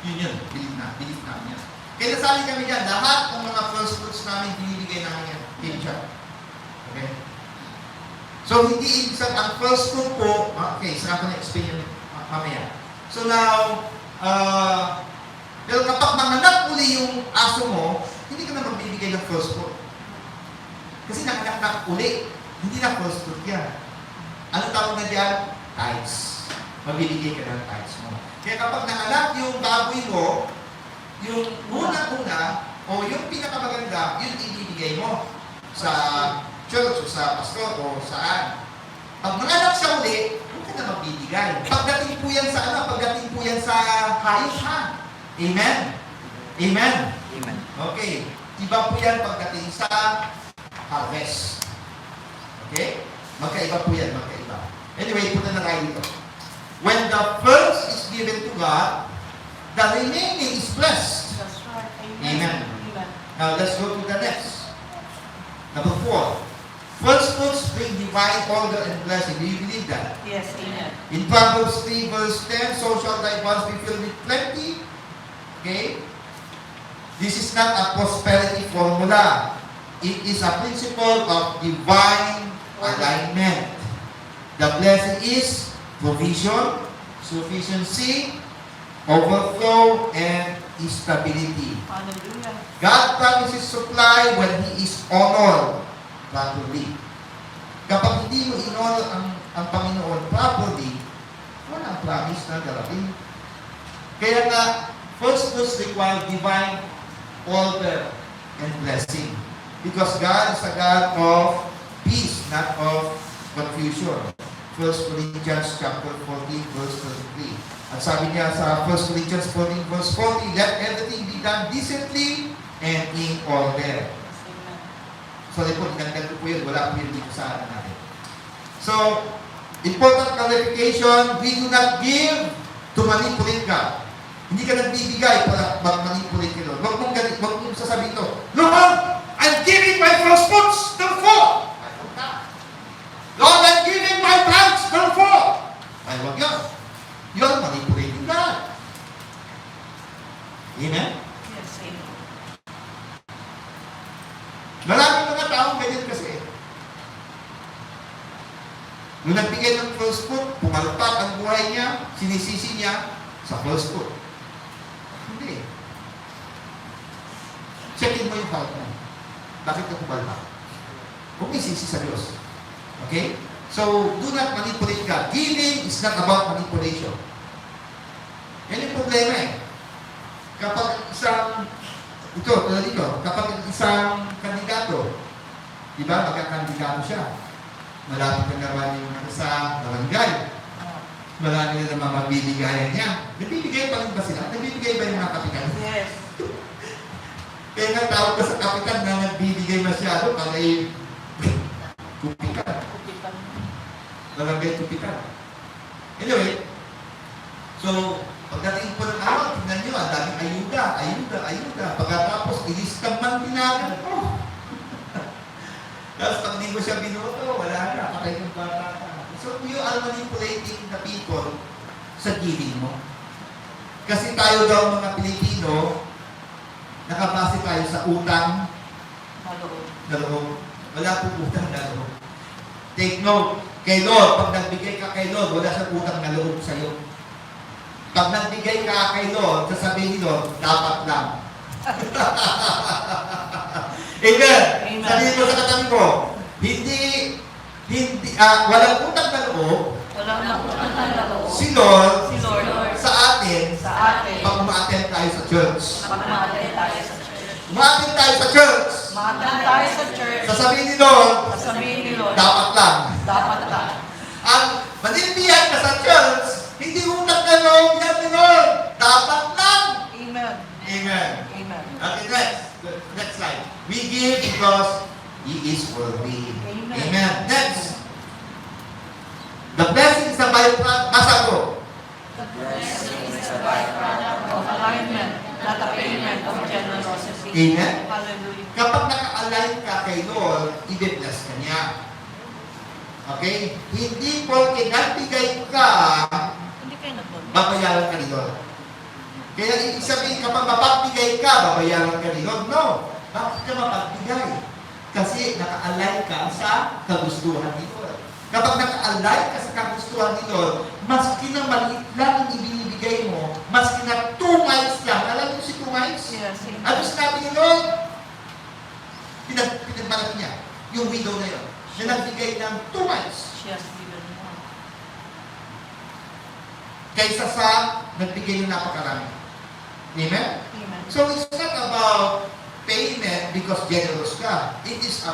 Yun. Believe namin yan. Kaya nasali kami dyan, lahat ng mga first fruits namin, binibigay namin yan. Kaya siya. Okay? So, hindi ibig sabihin, ang first fruit po, okay, saka ko na-explain yun mamaya. So now, pero kapag manganak uli yung aso mo, hindi ka na magbibigay ng first fruit. Kasi nanganak uli, hindi na first fruit yan. Ano tawag na dyan? Tithes. Magbibigay ka ng tithes mo. Kaya kapag nanganak yung baboy mo, yung una-una, o yung pinakamaganda, yun ibibigay mo sa church, o sa pastor, o saan. Pag manganak siya uli, huwag ka na magbibigay. Pagdating po yan sa ano? Pagdating po yan sa hayop, ha? Amen? Amen? Amen. Okay. Iba po yan pagdating sa harvest. Okay? Magkaiba po yan, magkaiba. Anyway, punta na tayo dito. When the first is given to God, the remaining is blessed. That's right. Amen. Amen. Now, let's go to the next. Number 4. First fruits bring divine order and blessing. Do you believe that? Yes, amen. In Proverbs 3 verse 10, so shall thy barns be filled with plenty. Okay? This is not a prosperity formula. It is a principle of divine alignment. The blessing is provision, sufficiency, overflow, and stability. Hallelujah. God promises supply when He is honored properly. Kapag hindi mo in-honor ang Panginoon properly, walang promise na darating. Kaya nga, first fruits require divine order and blessing. Because God is a God of peace, not of confusion. 1 Corinthians chapter 14, verse 33. At sabi niya sa 1 Corinthians 14, verse 40, let everything be done decently and in order. Amen. Sorry po, inagdag ko po yun. Wala po yun dito sa atin natin. So, important clarification, we do not give to manipulate God. Hindi ka nagbibigay para mag-manipulate ka, Lord. Huwag mong sasabihin ito, Lord, I'm giving my first fruits, therefore. Lord, I'm giving my tithes, therefore. Ay, huwag yan. You're manipulating God. Amen? Yes, amen. Maraming mga taong ganyan kasi. Nung nagbigay ng first fruit, pumalpak ang buhay niya, sinisisi niya sa first fruit. Hindi. Checkin mo yung heart mo. Bakit ka pumalpak? Huwag may sisi sa Diyos. Okay? So, do not manipulate God. Giving is not about manipulation. Yan yung problema eh. Kapag isang kapag isang kandidato, di ba, magkakandidato siya, malapit na naman yung sa barangay, marami na naman magbibigayan niya. Nagbibigay pa rin ba sila? Nagbibigay ba yung mga kapitan? Yes. Kaya nga tawag ka sa kapitan na nagbibigay masyado para kupikan. Kupitan. Barangay kupikan. Anyway, so, pagdating po ng araw, tignan nyo, ang daming ayuda. Pagkatapos, ilistamang tinagan. Oh. Tapos pag hindi ko siya binoto, wala na, patay ng bata ka. So, you are manipulating the people sa giving mo. Kasi tayo daw mga Pilipino, nakabase tayo sa utang na loob. Wala po utang na loob. Take note, kay Lord, pag nagbigay ka kay Lord, wala siyang utang na loob sa'yo. Pag nagbigay ka kay Lord, sasabihin ni Lord, dapat lang. Amen. Amen. Sabihin mo sa katabi ko, walang utang na loob, Walang utang na loob. si Lord, Si Lord sa atin, sa atin. pag umaattend tayo sa church. Pag ma-attend tayo sa church. Umaattend tayo sa church, Ma-attend tayo sa church. sasabihin ni Lord, Sasabihin ni Lord, dapat lang. dapat lang. Ang manindihan ka sa church, hindi utang na loob yan ni Lord. Dapat lang. Amen. Amen. Amen. Okay, next slide. We give because He is worthy. Amen. Amen. Next. The blessing is a byproduct. Basa ko. Blessing is a byproduct Of alignment, not a payment of generosity. Amen. Hallelujah. Kapag naka-align ka kay Lord, i-bless ka niya. Okay? Hindi porke nagbigay ka, Hindi kayo nagpunta. babayaran ka ni Lord. Kaya ibig sabihin, kapag mapagbigay ka, babayaran ka ni Lord. No. Bakit ka mapagbigay? Kasi naka-align ka sa kagustuhan ni Lord. Kapag naka-align ka sa kagustuhan ni Lord, maski na maliit lang ang ibinibigay mo, maski na 2 miles lang. Alam mo si 2 miles? Yes, amen. Ano sinabi ni Lord? Pinagbalat niya. Yung widow na yun. Na nagbigay ng 2 miles. She has given more. Kaysa sa nagbigay ng napakarami. Amen? Amen. So it's not about payment because generous ka. It is a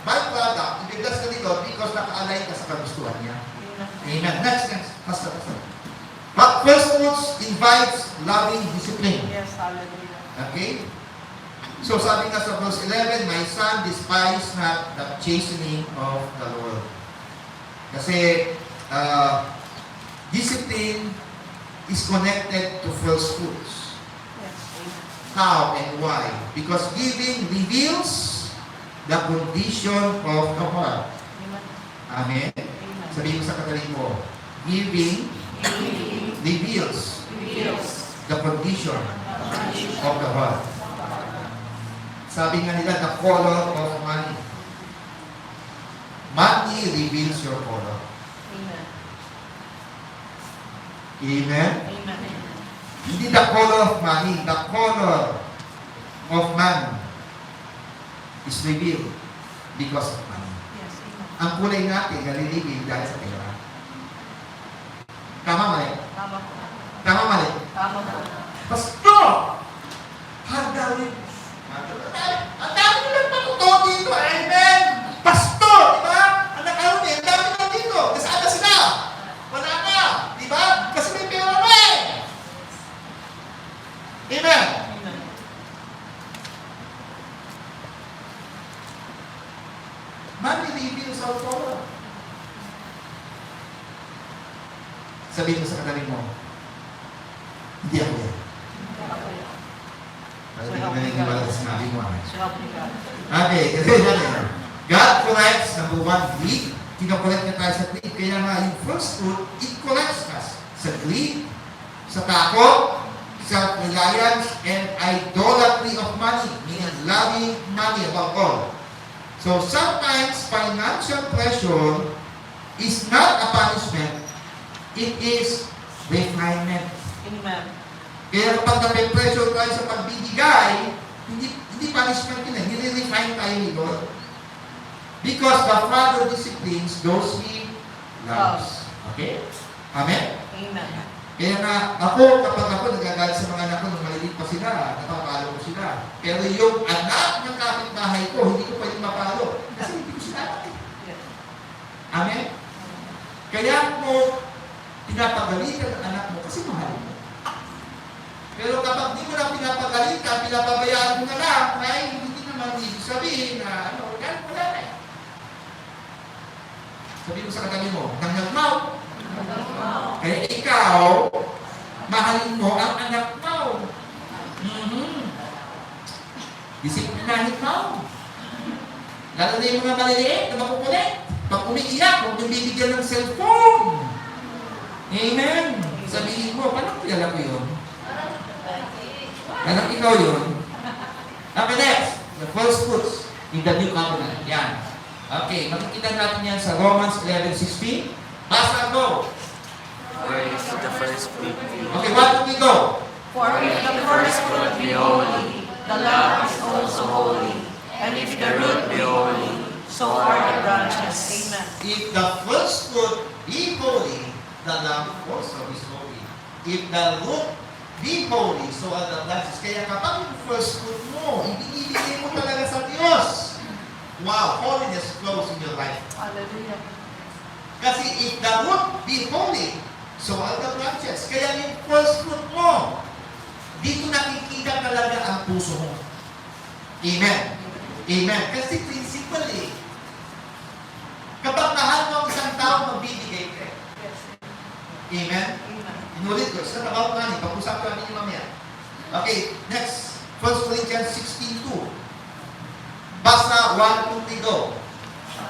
byproduct. Ibig bless ka ni Lord because naka-align ka sa kagustuhan niya. Amen. Next. Pastor. But first fruits invites loving discipline. Yes, hallelujah. Okay? So sabi nga sa verse 11, my son, despise not the chastening of the Lord. Kasi discipline is connected to first fruits. Yes, amen. How and why? Because giving reveals the condition of the heart. Amen. Amen? Amen. Sabihin mo sa kataling mo, giving reveals the condition of the heart. Sabi nga nila, the color of money. Money reveals your color. Amen. Amen? Amen. Hindi the color of money, the color of man is revealed because of money. Yes, amen. Ang kulay natin, nalilibig dahil sa pera. Tama mali? Tama po. Tama mali? Tama po. Pastor! Hagawin. Ang dami nyo nagpatuto dito. Amen! Pastor! Diba? Ang nakaruni, ang dami nyo dito. Nasaan na sila? Wala na. Diba? Kasi may pera na eh. Amen! Amen. Money reveals our power. Sabihin mo sa kataling mo, hindi ako yan. Hindi ko naniniwala sa sinabi mo. So help me God. Okay, kasi natin. God corrects, number one, greed. Kinokorrect niya tayo sa greed. Kaya nga, yung first fruit, it corrects us sa greed, sa takot, self-reliance, and idolatry of money, meaning loving money above all. So sometimes, financial pressure is not a punishment, it is refinement. Amen. Kaya kapag nape-pressure tayo sa pagbibigay, hindi punishment yun eh. Nire-refine tayo ni Lord. Because the Father disciplines those He loves. Okay? Amen? Amen. Kaya nga, kapag ako nagagalit sa mga anak ko nung malilit pa sila, napapalo ko sila. Pero yung anak ng kapitbahay ko, hindi ko pwedeng mapalo. Kasi hindi ko sila anak eh. Yes. Amen? Kaya mo, pinapagalitan ang anak mo kasi mahal mo. Pero kapag di mo na pinapagalitan, pinapabayaan mo na lang, ay hindi naman ibig sabihin na, yan, wala na eh. Sabihin mo sa katabi mo, nangyagmaw. Kaya ikaw, mahalin mo ang anak mo. Disiplinahin mo. Lalo na yung mga maliliit na makukulit. Pag umiiyak, huwag yung bibigyan ng cellphone. Amen. Sabihin mo, paano kilala ko yun? Anak ikaw yun. Okay, next. The first fruits in the new covenant. Yan. Okay, makikita natin yan sa Romans 11:16. Basta go. Where is the first fruit? Okay, what do we go? For if the first fruit be holy, the lump is also holy. And if the root be holy, so are the branches. Amen. If the first fruit be holy, the lamb also is holy. If the root be holy, so are the branches. Kaya kapag yung first fruit mo, ibinibigay mo talaga sa Diyos. Wow, holiness flows in your life. Hallelujah. Kasi if the root be holy, so are the branches. Kaya yung first fruit mo, dito nakikita talaga ang puso mo. Amen. Amen. Kasi principle eh. Kapag mahal mo ang isang tao, magbibigay ka. Yes. Amen. Amen. Inulit ko. Sa about money. Pag-usap namin yung mamaya. Okay, next. 1 Corinthians 16:2. Basta 1, 2, 3, go.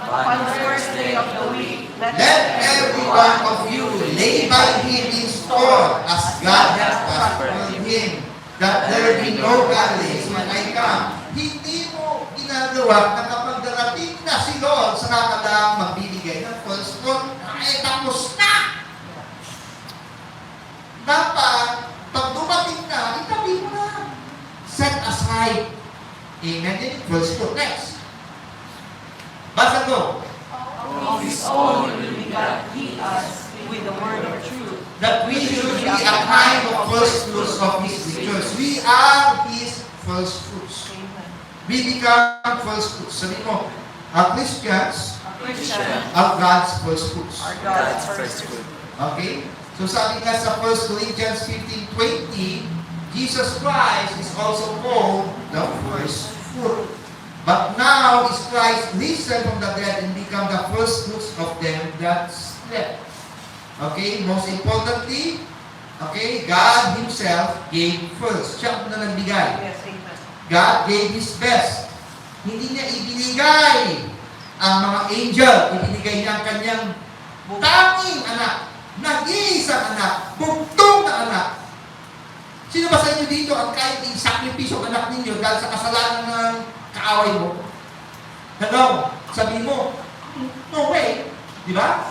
On the first day of the week, Let every one of you lay by him in store as God has prospered him, that there be no gatherings when I come. Hindi mo ginagawa na kapag darating na si Lord sa kakalaang magbibigay ng first fruit, ay tapos na! Dapat, pag dumating na, itabi mo na. Set aside. Amen. Yan yung first fruit. Next. Basa ko. of His own will begot He us with the word of truth. That we should be a kind of first fruits of His creatures. We are His first fruits. Amen. We become first fruits. Sabi mo, Christians Christian are God's first fruits. are God's God's first fruit. Okay? So sabi nga sa 1 Corinthians 15:20, Jesus Christ is also called the first fruit. But now is Christ risen from the dead and become the first fruits of them that slept. Okay? Most importantly, okay, God Himself gave first. Siya ang nagbigay. Yes, amen. God gave His best. Hindi niya ibinigay ang mga angel. Ibinigay niya ang kanyang tanging anak. Nag-iisang anak. Bugtong na anak. Sino ba sa inyo dito ang kahit i-sakripisyo ang anak ninyo dahil sa kasalanan ng kaaway mo? Ano? Sabi mo, no way. Di ba?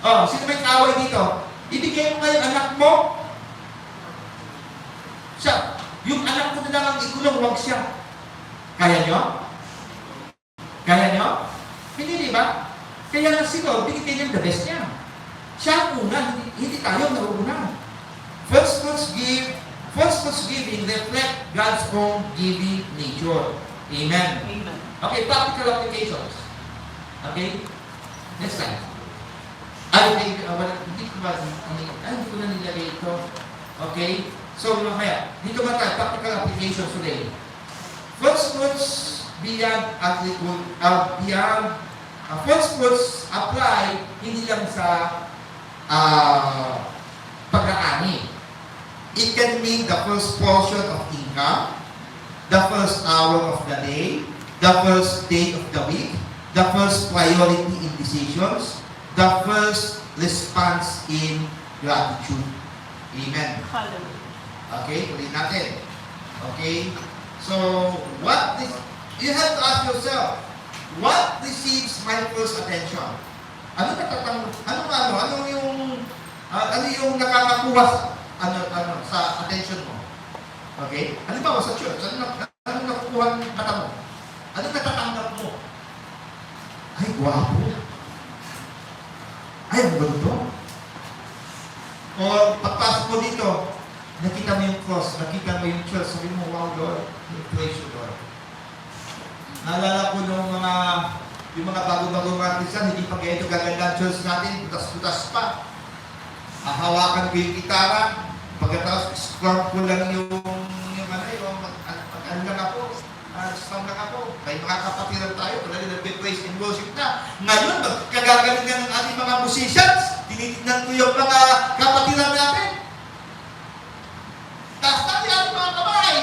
Oh, sino may kaaway dito? Ibigay mo nga yung anak mo. Siya. Yung anak mo na lang ang ikulong, huwag siya. Kaya nyo? Kaya nyo? Hindi, di ba? Kaya nga siguro, binigay niya the best niya. Siya ang una, hindi tayo nauna. First fruits giving reflect God's own giving nature. Amen. Amen. Okay, practical applications. Okay? Next time. Hindi ko na nilagay ito. Okay? So, mamaya, dito ba tayo, practical applications today. First fruits first fruits apply hindi lang sa pag-aani. It can mean the first portion of income, the first hour of the day, the first day of the week, the first priority in decisions, the first response in gratitude. Amen. Hallelujah. Okay, ulit natin. Okay? So, you have to ask yourself, what receives my first attention? Ano yung nakakakuha sa attention mo? Okay? Halimbawa sa church, ano nakukuha ng mata mo? Ano natatanggap mo? Ay, gwapo. Ay, ang ganda. O pagpasok mo dito, nakita mo yung cross, nakita mo yung church, sabi mo, wow, Lord, praise you, Lord. Naalala ko nung yung mga bago-bago mga Christian, hindi pa ganito gaganda ang church natin, putas-putas pa. Hahawakan ko yung gitara, pagkatapos scrub ko lang ano lang ako, song lang ako. May mga kapatiran tayo, talaga nagpe-praise and worship na. Ngayon, kagagalingan ng ating mga musicians, tinitignan ko yung mga kapatiran natin. Taas natin ating mga kamay.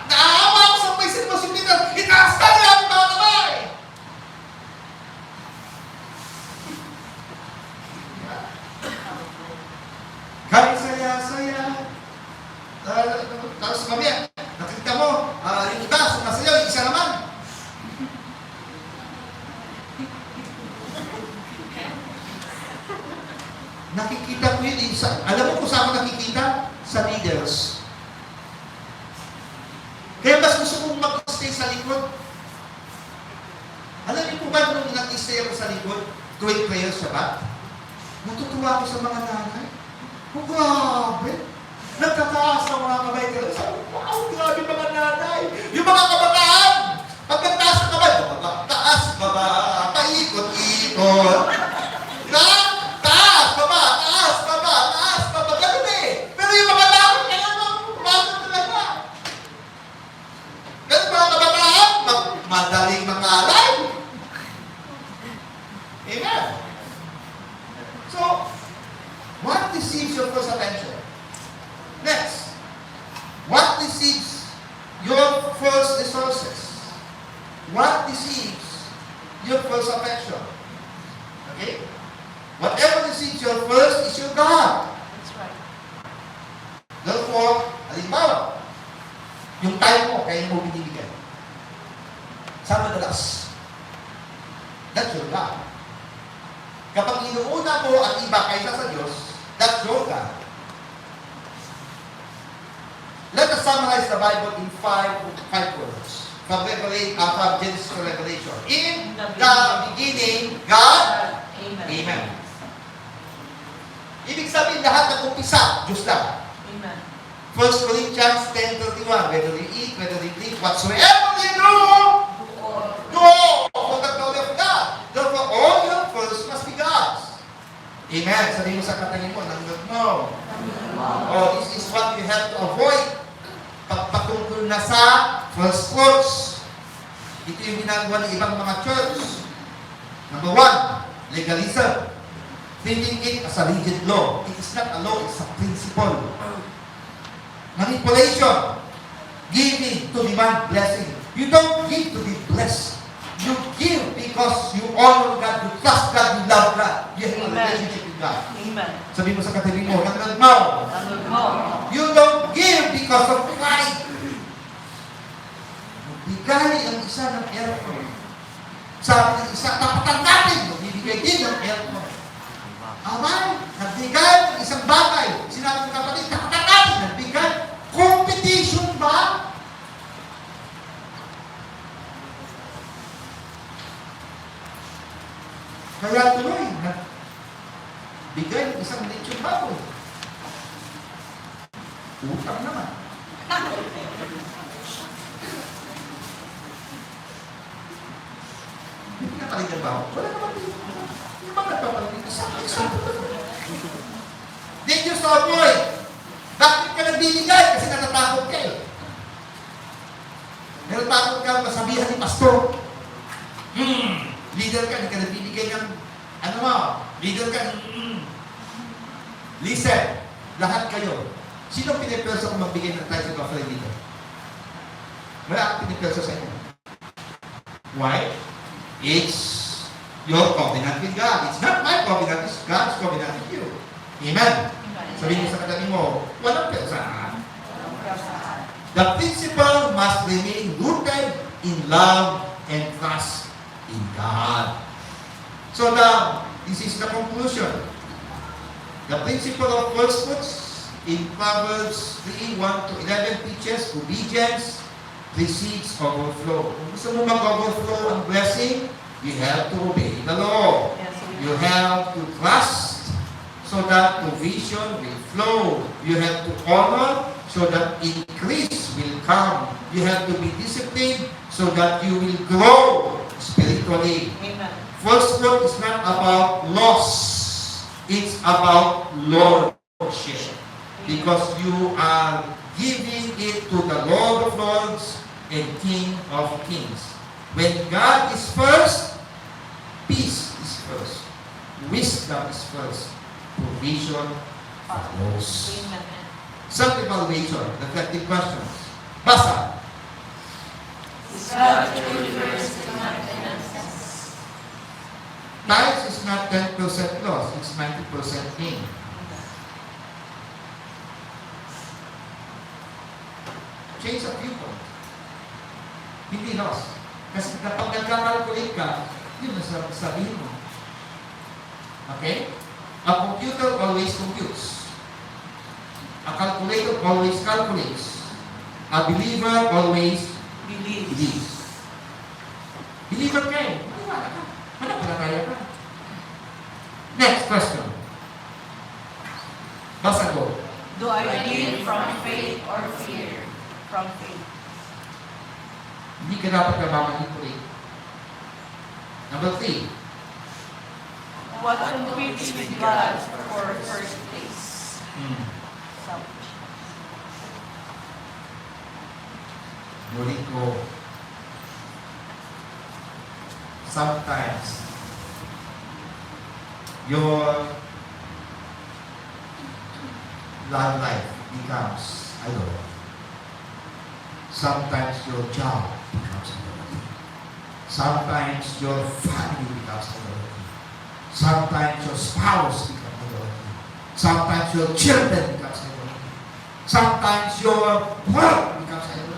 Naawa ko sa praise and worship nito, itaas natin ating mga kamay. Kahit saya-saya. Tapos mamaya, nakita mo, yung iba, sumasayaw, yung isa naman. Nakikita ko yun, alam mo kung saan ko nakikita? Sa leaders. Kaya mas gusto kong mag-stay sa likod. Alam niyo po ba nung nag-stay ako sa likod, tuwing prayer Shabbat? Natutuwa ako sa mga nanay. Oh, grabe! Nagtataas ng mga kamay ka. Sabi, wow, grabe mga nanay! Yung mga kabataan! Pag nagtaas ng kamay, taas, baba, paikot-ikot. Taas, baba, taas, baba, taas, baba. Ganun eh. Pero yung mga lakot, kailangan pumasok talaga. Ganun mga kabataan, madaling makalay. Amen. So, what receives your first attention? Next, what receives your first resources? What receives your first affection? Okay? Whatever receives your first is your God. That's right. Therefore, halimbawa, yung time mo, kaya mo binibigyan. Sa madalas. That's your God. Kapag inuuna mo ang iba kaysa sa Diyos, that's your God. Let us summarize the Bible in five words. From Genesis to Revelation. In the beginning, God, Amen. Amen. Ibig sabihin, lahat ng umpisa, Diyos lang. Amen. 1 Corinthians 10:31, whether you eat, whether you drink, whatsoever you do, do all for the glory of God. Amen. Sabihin mo sa katabi mo, nandun mo. Oh, this is what you have to avoid. Pagpatungkol na sa false fruits. Ito yung ginagawa ng ibang mga church. Number 1, legalism. Treating it as a rigid law. It is not a law, it's a principle. Manipulation. Giving to demand blessing. You don't give to be blessed. You give because you honor God, you trust God, you love God. You have a Amen. relationship with God. Amen. Sabi mo sa katabi mo, naglag mo. Tanggap mo. You don't give because of pride. Magbigay ang isa ng aircon. Sabi ng isa, tapatan natin. Magbibigay din ng aircon. Aman, nagbigay ng isang bagay. Sinabi ng kapatid, tapatan natin. Nagbigay. Competition ba? Kaya tuloy, nagbigay ng isang lechon baboy. Utang naman. Hindi ka talaga ba? Wala naman dito. Yung mga nagpapalit, isang. Dangerous to avoid. Bakit ka nagbibigay? Kasi natatakot ka eh. Natatakot ka masabihan ni pastor. Leader ka, hindi ka nagbibigay ng ano mo. Leader ka, Listen, lahat kayo. Sino pinipelso kung magbigay ng tithe of offering dito? Wala akong pinipelso sa inyo. Why? It's your covenant with God. It's not my covenant, it's God's covenant with you. Amen. Sabihin mo sa katabi mo, walang persahan. The principle must remain rooted in love and trust in God. So now, this is the conclusion. The principle of first fruits in Proverbs 3:1-11 teaches obedience precedes overflow. Kung gusto mo mag-overflow ang blessing, you have to obey the law. You have to trust so that provision will flow. You have to honor so that increase will come. You have to be disciplined so that you will grow spiritually. Amen. First fruit is not about loss. It's about lordship. Because you are giving it to the Lord of Lords and King of Kings. When God is first, peace is first. Wisdom is first. Provision follows. Amen. Self-evaluation, reflective questions. Basa. Is God truly first in my finances? Tithes is not 10% loss, it's 90% gain. Change of viewpoint. Hindi loss. Kasi kapag nagkakalculate ka, yun ang sabihin mo. Okay? A computer always computes. A calculator always calculates. A believer always Believe. believes. Believer ka eh. Maniwala ka. Manapalagaya ka. Next question. Basa ko. Do I live from faith or fear? From faith. Hindi ka dapat namamanipulate. Number 3. What competes with God for first place? Selfish. Muli ko. Sometimes, your love life becomes idol. Sometimes your job becomes idol. Sometimes your family becomes idol. Sometimes your spouse becomes idol. Sometimes your children becomes idol. Sometimes your work becomes idol.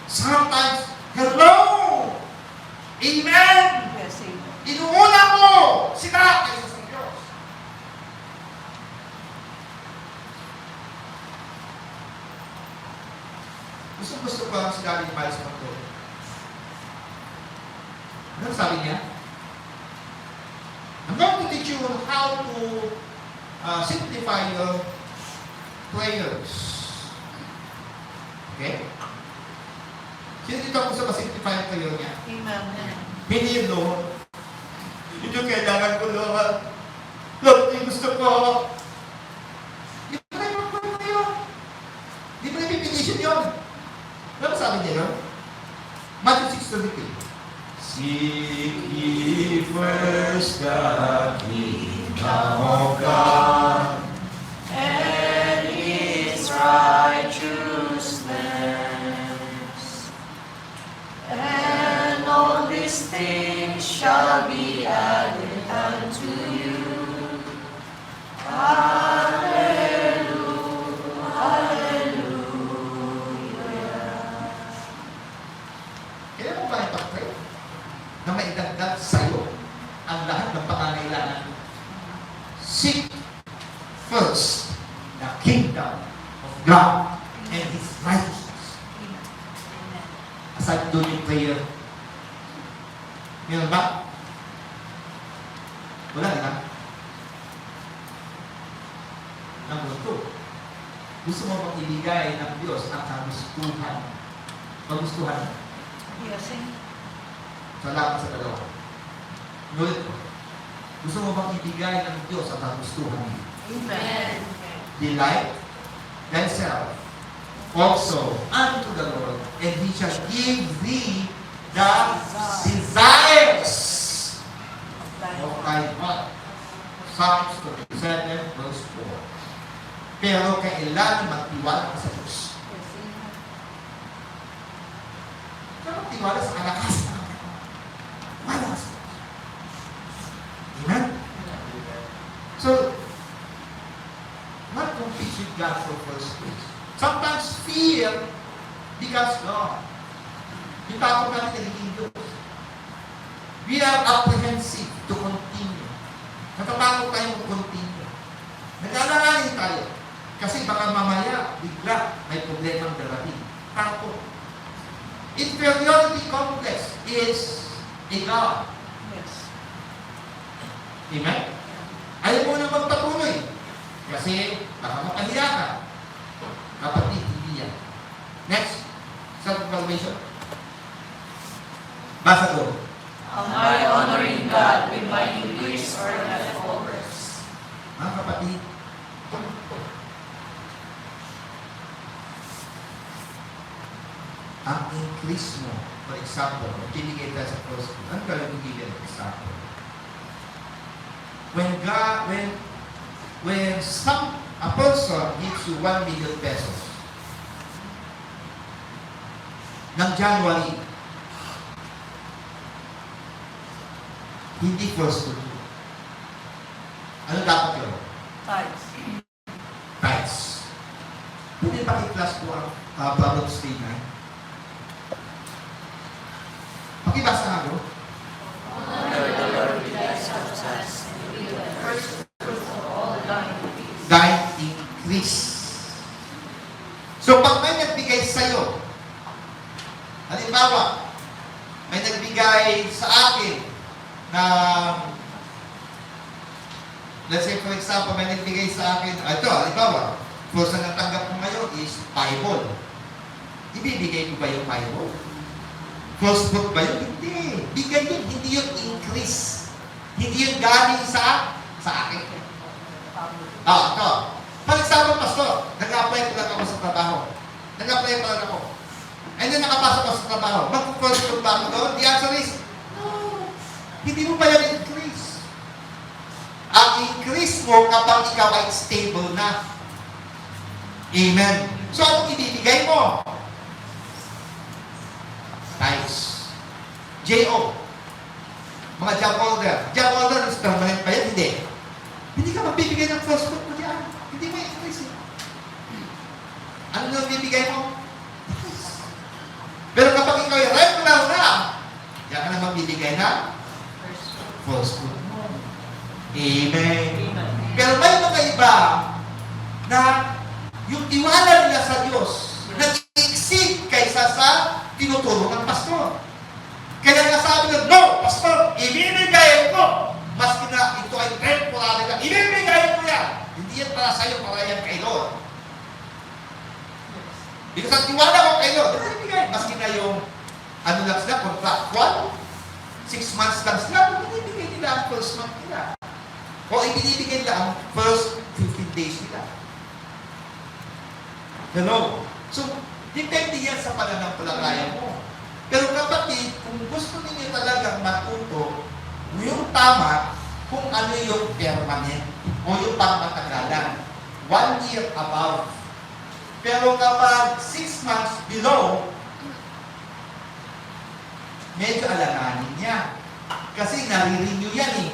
Sometimes, hello! Amen! Yes, amen. Inuuna mo sila kaysa sa Diyos. Gusto ko ang sinabi ni Miles Monroe. Ano sabi niya? I'm going to teach you how to simplify your prayers. Okay? Sino dito ang gusto ma-simplify ang prayer niya? Amen. Hindi yun, Lord. Ito kailangan ko, Lord. Lord, yung gusto gusto ko. Di ba na yung mga yun? Di ba na pipetition yun? Ano sabi niya yun? Matthew 6:23. Seek ye first the kingdom of God. And His righteousness, and all these things shall be added unto you. Hallelujah, hallelujah. Kailan mo ba ipag-pray? Na maidagdag sa'yo ang lahat ng pangangailangan. Seek first the kingdom of God and His righteousness. Aside doon yung prayer. Meron ba? Wala, di ba? Number 2. Gusto mo bang ibigay ng Diyos ang kagustuhan? Kagustuhan. Yes, Salamat sa dalawa. Nulit ko. Gusto mo bang ibigay ng Diyos ang kagustuhan niya? Amen. Delight thyself also unto the Lord, and He shall give thee the desires of thy heart. Psalms 27 verse 4. Pero kailangan magtiwala ka sa Diyos. Kaya magtiwala sa kalakas na wala sa Diyos. Amen? So, not compete with God for first place. Sometimes fear becomes God. Yung takot natin nagiging Diyos. We are apprehensive to continue. Natatakot tayong continue. Nag-aalalahin tayo. Kasi baka mamaya, bigla, may problemang darating. Takot. Inferiority complex is a God. Yes. Amen? Ayaw mo na magpatuloy. Kasi baka makahiya ka. Kapatid, hindi yan. Next, self-evaluation. Basa ko. Am I honoring God with my increase or leftovers? Mga kapatid, ang increase mo, for example, pinigay tayo sa first school, ano ka lang bigyan ng example? When a person gives you 1 million pesos ng January, hindi first school. Ano dapat yun? Tithes. Tithes. Pwede pa i-class ko ang Proverbs 3:9? Pakibasa nga bro. Honor the Lord with thy substance, and with the First fruits of all thine increase. Thine increase. So pag may nagbigay sa'yo, halimbawa, may nagbigay sa akin na, let's say for example, may nagbigay sa akin, ito, halimbawa, first na natanggap ko ngayon is Bible. Ibibigay ko ba yung Bible? First book ba yun? Hindi. Bigay yun. Hindi yun increase. Hindi yun galing sa akin. Ito. For example, pastor, nag-apply ko lang ako sa trabaho. Nag-apply pa lang ako. And then nakapasok ako sa trabaho. Mag-first book ba ako doon? The answer is, no. Hindi mo ba yan increase? Ang increase mo kapag ikaw ay stable na. Amen. So, anong ibibigay mo? Tithes. J.O. Mga job order. Job order is permanent ba yan? Hindi. Hindi ka magbibigay ng first fruit mo diyan. Hindi mo increase. Ano na bibigay mo? Pero kapag ikaw yung regular na, diyan ka na magbibigay na first fruit mo. Amen. Pero may mga iba na yung tiwala nila sa Diyos nag-exceed kaysa sa tinuturo ng pastor. Kaya nga sabi nila, no, pastor, ibibigay ko. Maski na ito ay temporary lang, ibibigay ko yan. Hindi yan para sa'yo, para yan kay Lord. Because ang tiwala ko kay Lord, ibibigay. Maski na yung, ano lang sila, contractual, 6 months lang sila, ibibigay nila ang first month nila. O ibinibigay lang ang first 15 days nila. Hello? So, depende yan sa pananampalataya mo. Pero kapatid, kung gusto ninyo talagang matuto, yung tama, kung ano yung permanent o yung pangmatagalan. 1 year above. Pero kapag 6 months below, medyo alanganin niya. Kasi nare-renew yan eh.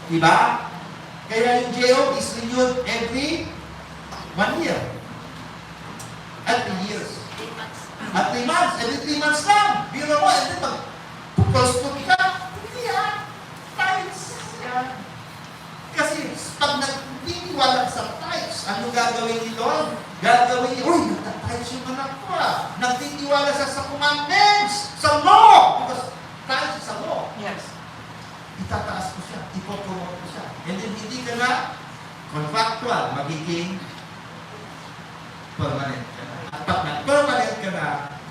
Diba? Kaya yung JO is renewed every 1 year. At 3 years. At 3 months. Every 3 months lang. Biro mo, and then pag-prosper ka, hindi yan. Times. Yan. Kasi pag nagtitiwala sa tithes, ano gagawin ni Lord? Gagawin niya, uy, nagtatithes yung anak ko ah. Nagtitiwala sa commandments, sa law. Because tithes sa law. Yes. Itataas ko siya, ipopromote ko siya. And then hindi ka na contractual, magiging permanent ka na. At pag nag-permanent ka na,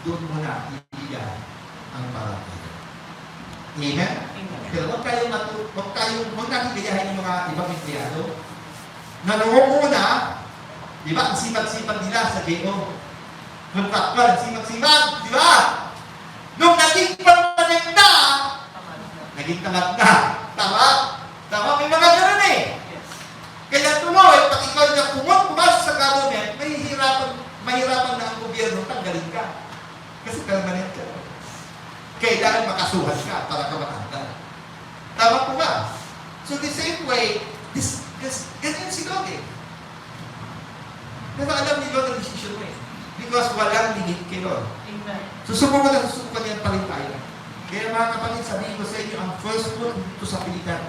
doon mo na ibigay ang parating. Amen? Pero huwag natin gayahin yung mga ibang empleyado. Na nangunguna, di ba, ang sipag-sipag nila sa JO. Contractual, sipag-sipag, di ba? Nung naging permanent na, naging tamad na. Tama? Tama? May mga ganun eh. Kaya tuloy, pag ikaw na pumasok sa government, mahirapan na ang gobyerno, tanggalin ka. Kasi permanent ka. Kailangan makasuhan ka para ka matanggal. Tama po ba? So the same way, ganyan si Lord eh. Pero alam ni Lord ang decision mo eh. Because walang limit kay Lord. Amen. Susubukan yan pa rin tayo. Kaya mga kapatid, sabihin ko sa inyo, ang first fruit ito sa pilitan.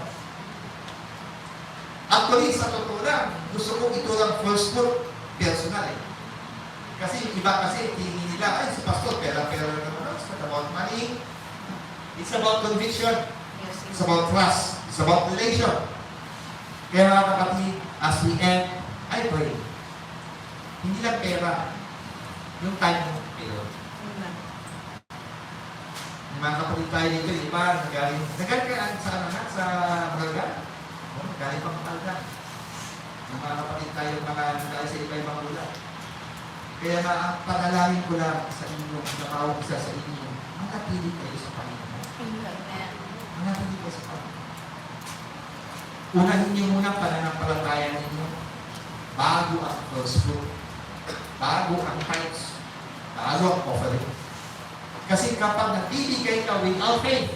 Actually, sa totoo lang, gusto ko ito ang first fruit personal eh. Kasi yung iba kasi, tingin nila, ay, si pastor, pera-pera naman. It's not about money. It's about conviction. Yes. It's about trust. It's about relation. Kaya mga kapatid, as we end, I pray. Hindi lang pera. Yung time mo, pero Amen. mga kapatid tayo dito, iba, nagaling ka sa ano na, sa Malaga? O, nagaling pang Malaga. Yung mga kapatid tayo, mga nagaling sa iba-ibang lugar. Kaya na, ang panalangin ko lang sa inyo, napawag isa sa inyo, manatili kayo sa Panginoon. Amen. Manatili kayo sa Panginoon. Unahin niyo muna pananampalataya ninyo bago ang first fruit, bago ang tithes, bago ang offering. Kasi kapag nagbibigay ka without faith,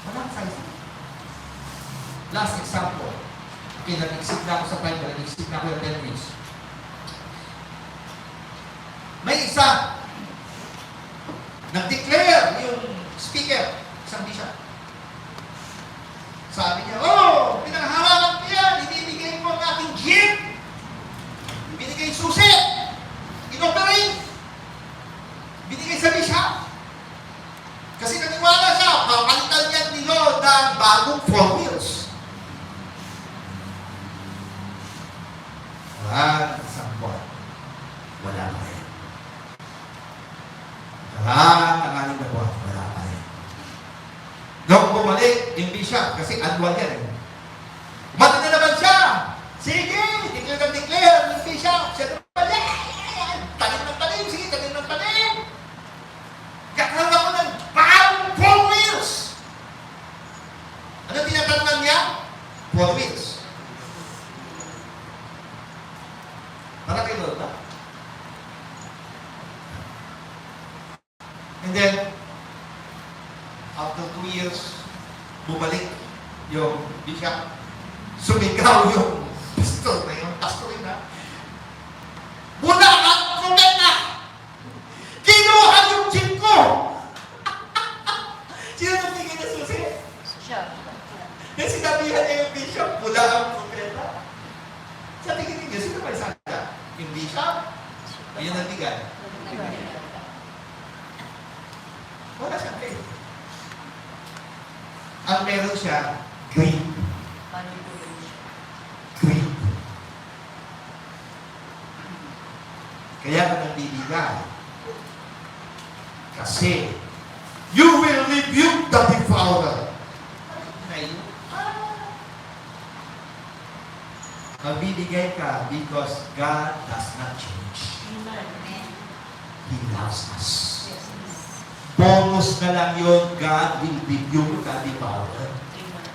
walang size. Last example. Okay, nag-exit na ako sa time, nag-exit na ako yung 10 minutes. May isa, nag-declare yung speaker, isang bishop. Sabi niya, oh, pinanghawakan ko yan, ibibigay ko ang aking jeep, ibinigay susi, inoperate, binigay sa bishop. Kasi naniwala siya, papalitan yan ni Lord ng bagong 4 wheels. Isang buwan, wala pa rin. Ang aling na buwan, wala pa rin. Nung bumalik, yung bishop, kasi annual yan eh. Umati na naman siya. Sige, declare yung bishop. Siya naman, tanim ng tanim, sige, tanim ng tanim. Kakaroon ako ng bagong 4 wheels. Ano tinatanong niya? 4 wheels. Para kay Lord ba? And then, after 2 years, bumalik yung bishop. Sumigaw yung pastor na yung pastorin na. Muna ang kumena! Kinuha yung jeep ko! Sino nagbigay na susi? Siya. Kasi sinabihan niya yung bishop, mula ang kumena. Sa tingin niya, sino ba isa ka? Yung bishop? Ayun nagbigay. Wala siyang faith. Ang meron siya, greed. Greed. Kaya ka nagbibigay. Kasi, you will rebuke the devourer. Magbibigay ka because God does not change. Amen. He loves us. Bonus na lang yun, God will rebuke the devourer. Amen.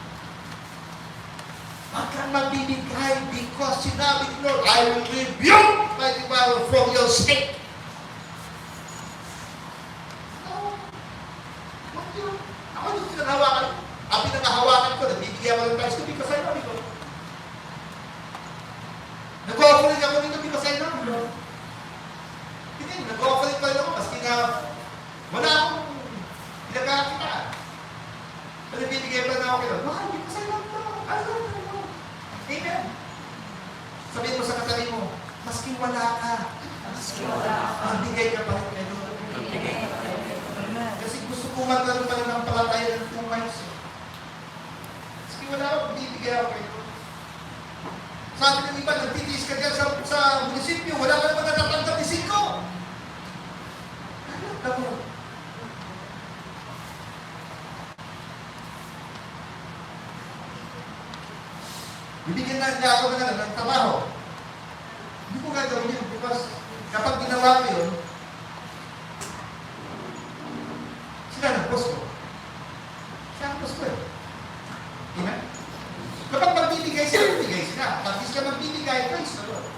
Huwag kang magbibigay because sinabi ni Lord, I will rebuke my devourer from your state. No. Huwag yun. Ako yung pinanghawakan. Ang pinanghawakan ko, nagbibigay ako ng price ko because I love you. Nag-offering ako nito because I love you. Hindi, nag-offering pa rin ako maski na wala akong pinagkakitaan. Pero nagbibigay pa na ako kay Lord. Why? Because I love you. I love you. Amen. Sabihin mo sa katabi mo, maski wala ka, magbigay ka pa rin kay Lord. Amen. Kasi gusto ko magkaroon pa rin ng palataya ng 2 months. Maski wala ako, bibigay ako kay Lord. Sabi ng iba, nagtitiis ka dyan sa munisipyo, wala ka naman natatanggap ni Siko. Alam mo. Bibigyan na niya ako ng trabaho. Hindi ko gagawin yun because kapag ginawa ko yun, sila ng boss ko. Siya ang boss ko eh. Amen? Kapag magbibigay sila, pag di sila magbibigay, praise the Lord.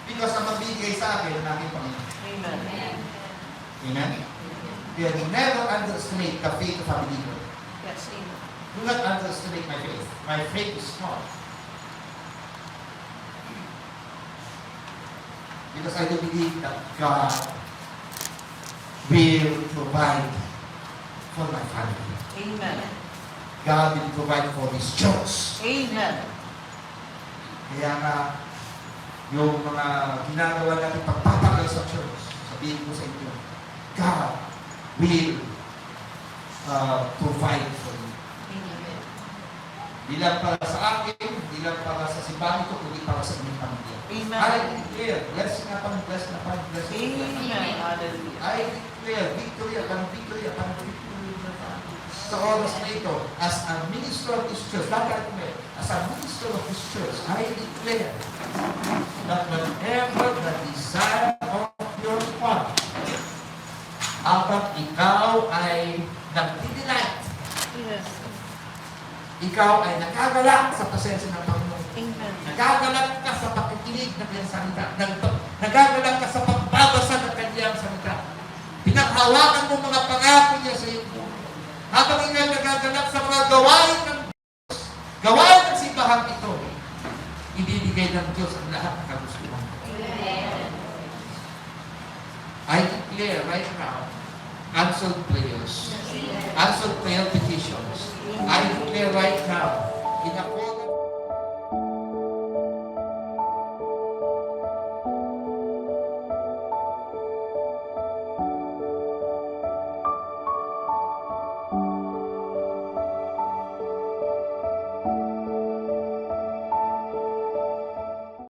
Because ang magbibigay sa akin, ang aking Panginoon. Amen. Amen? Kaya never underestimate the faith of a believer. Yes, amen. Do not underestimate my faith. My faith is small. Because I do believe that God will provide for my family. Amen. God will provide for His church. Amen. Kaya nga, yung mga ginagawa natin pagpapagal sa church, sabihin ko sa inyo, God will provide for you. Amen. Hindi lang para sa akin, hindi lang para sa simbahan ko, kundi para sa inyong pamilya. Amen. I declare, blessing upon blessing upon blessing. Amen. Hallelujah. I declare, victory upon victory upon victory. Sa oras na ito, as a minister of this church, as a minister of this church, I declare that whatever the desire of your heart, habang ikaw ay nagdidelight, Yes. ikaw ay nagagalak sa presensya ng Panginoon. Amen. Nagagalak ka sa pakikinig ng kanyang salita. Nagagalak ka sa pagbabasa ng kanyang salita. Pinaghawakan mo mga pangako niya sa iyo. Habang ikaw nagagalak sa mga gawain ng Diyos, gawain ng simbahan ito, ibibigay ng Diyos ang lahat ng kagustuhan. I declare right now, answered prayers, answered prayer petitions. I declare right now, in accordance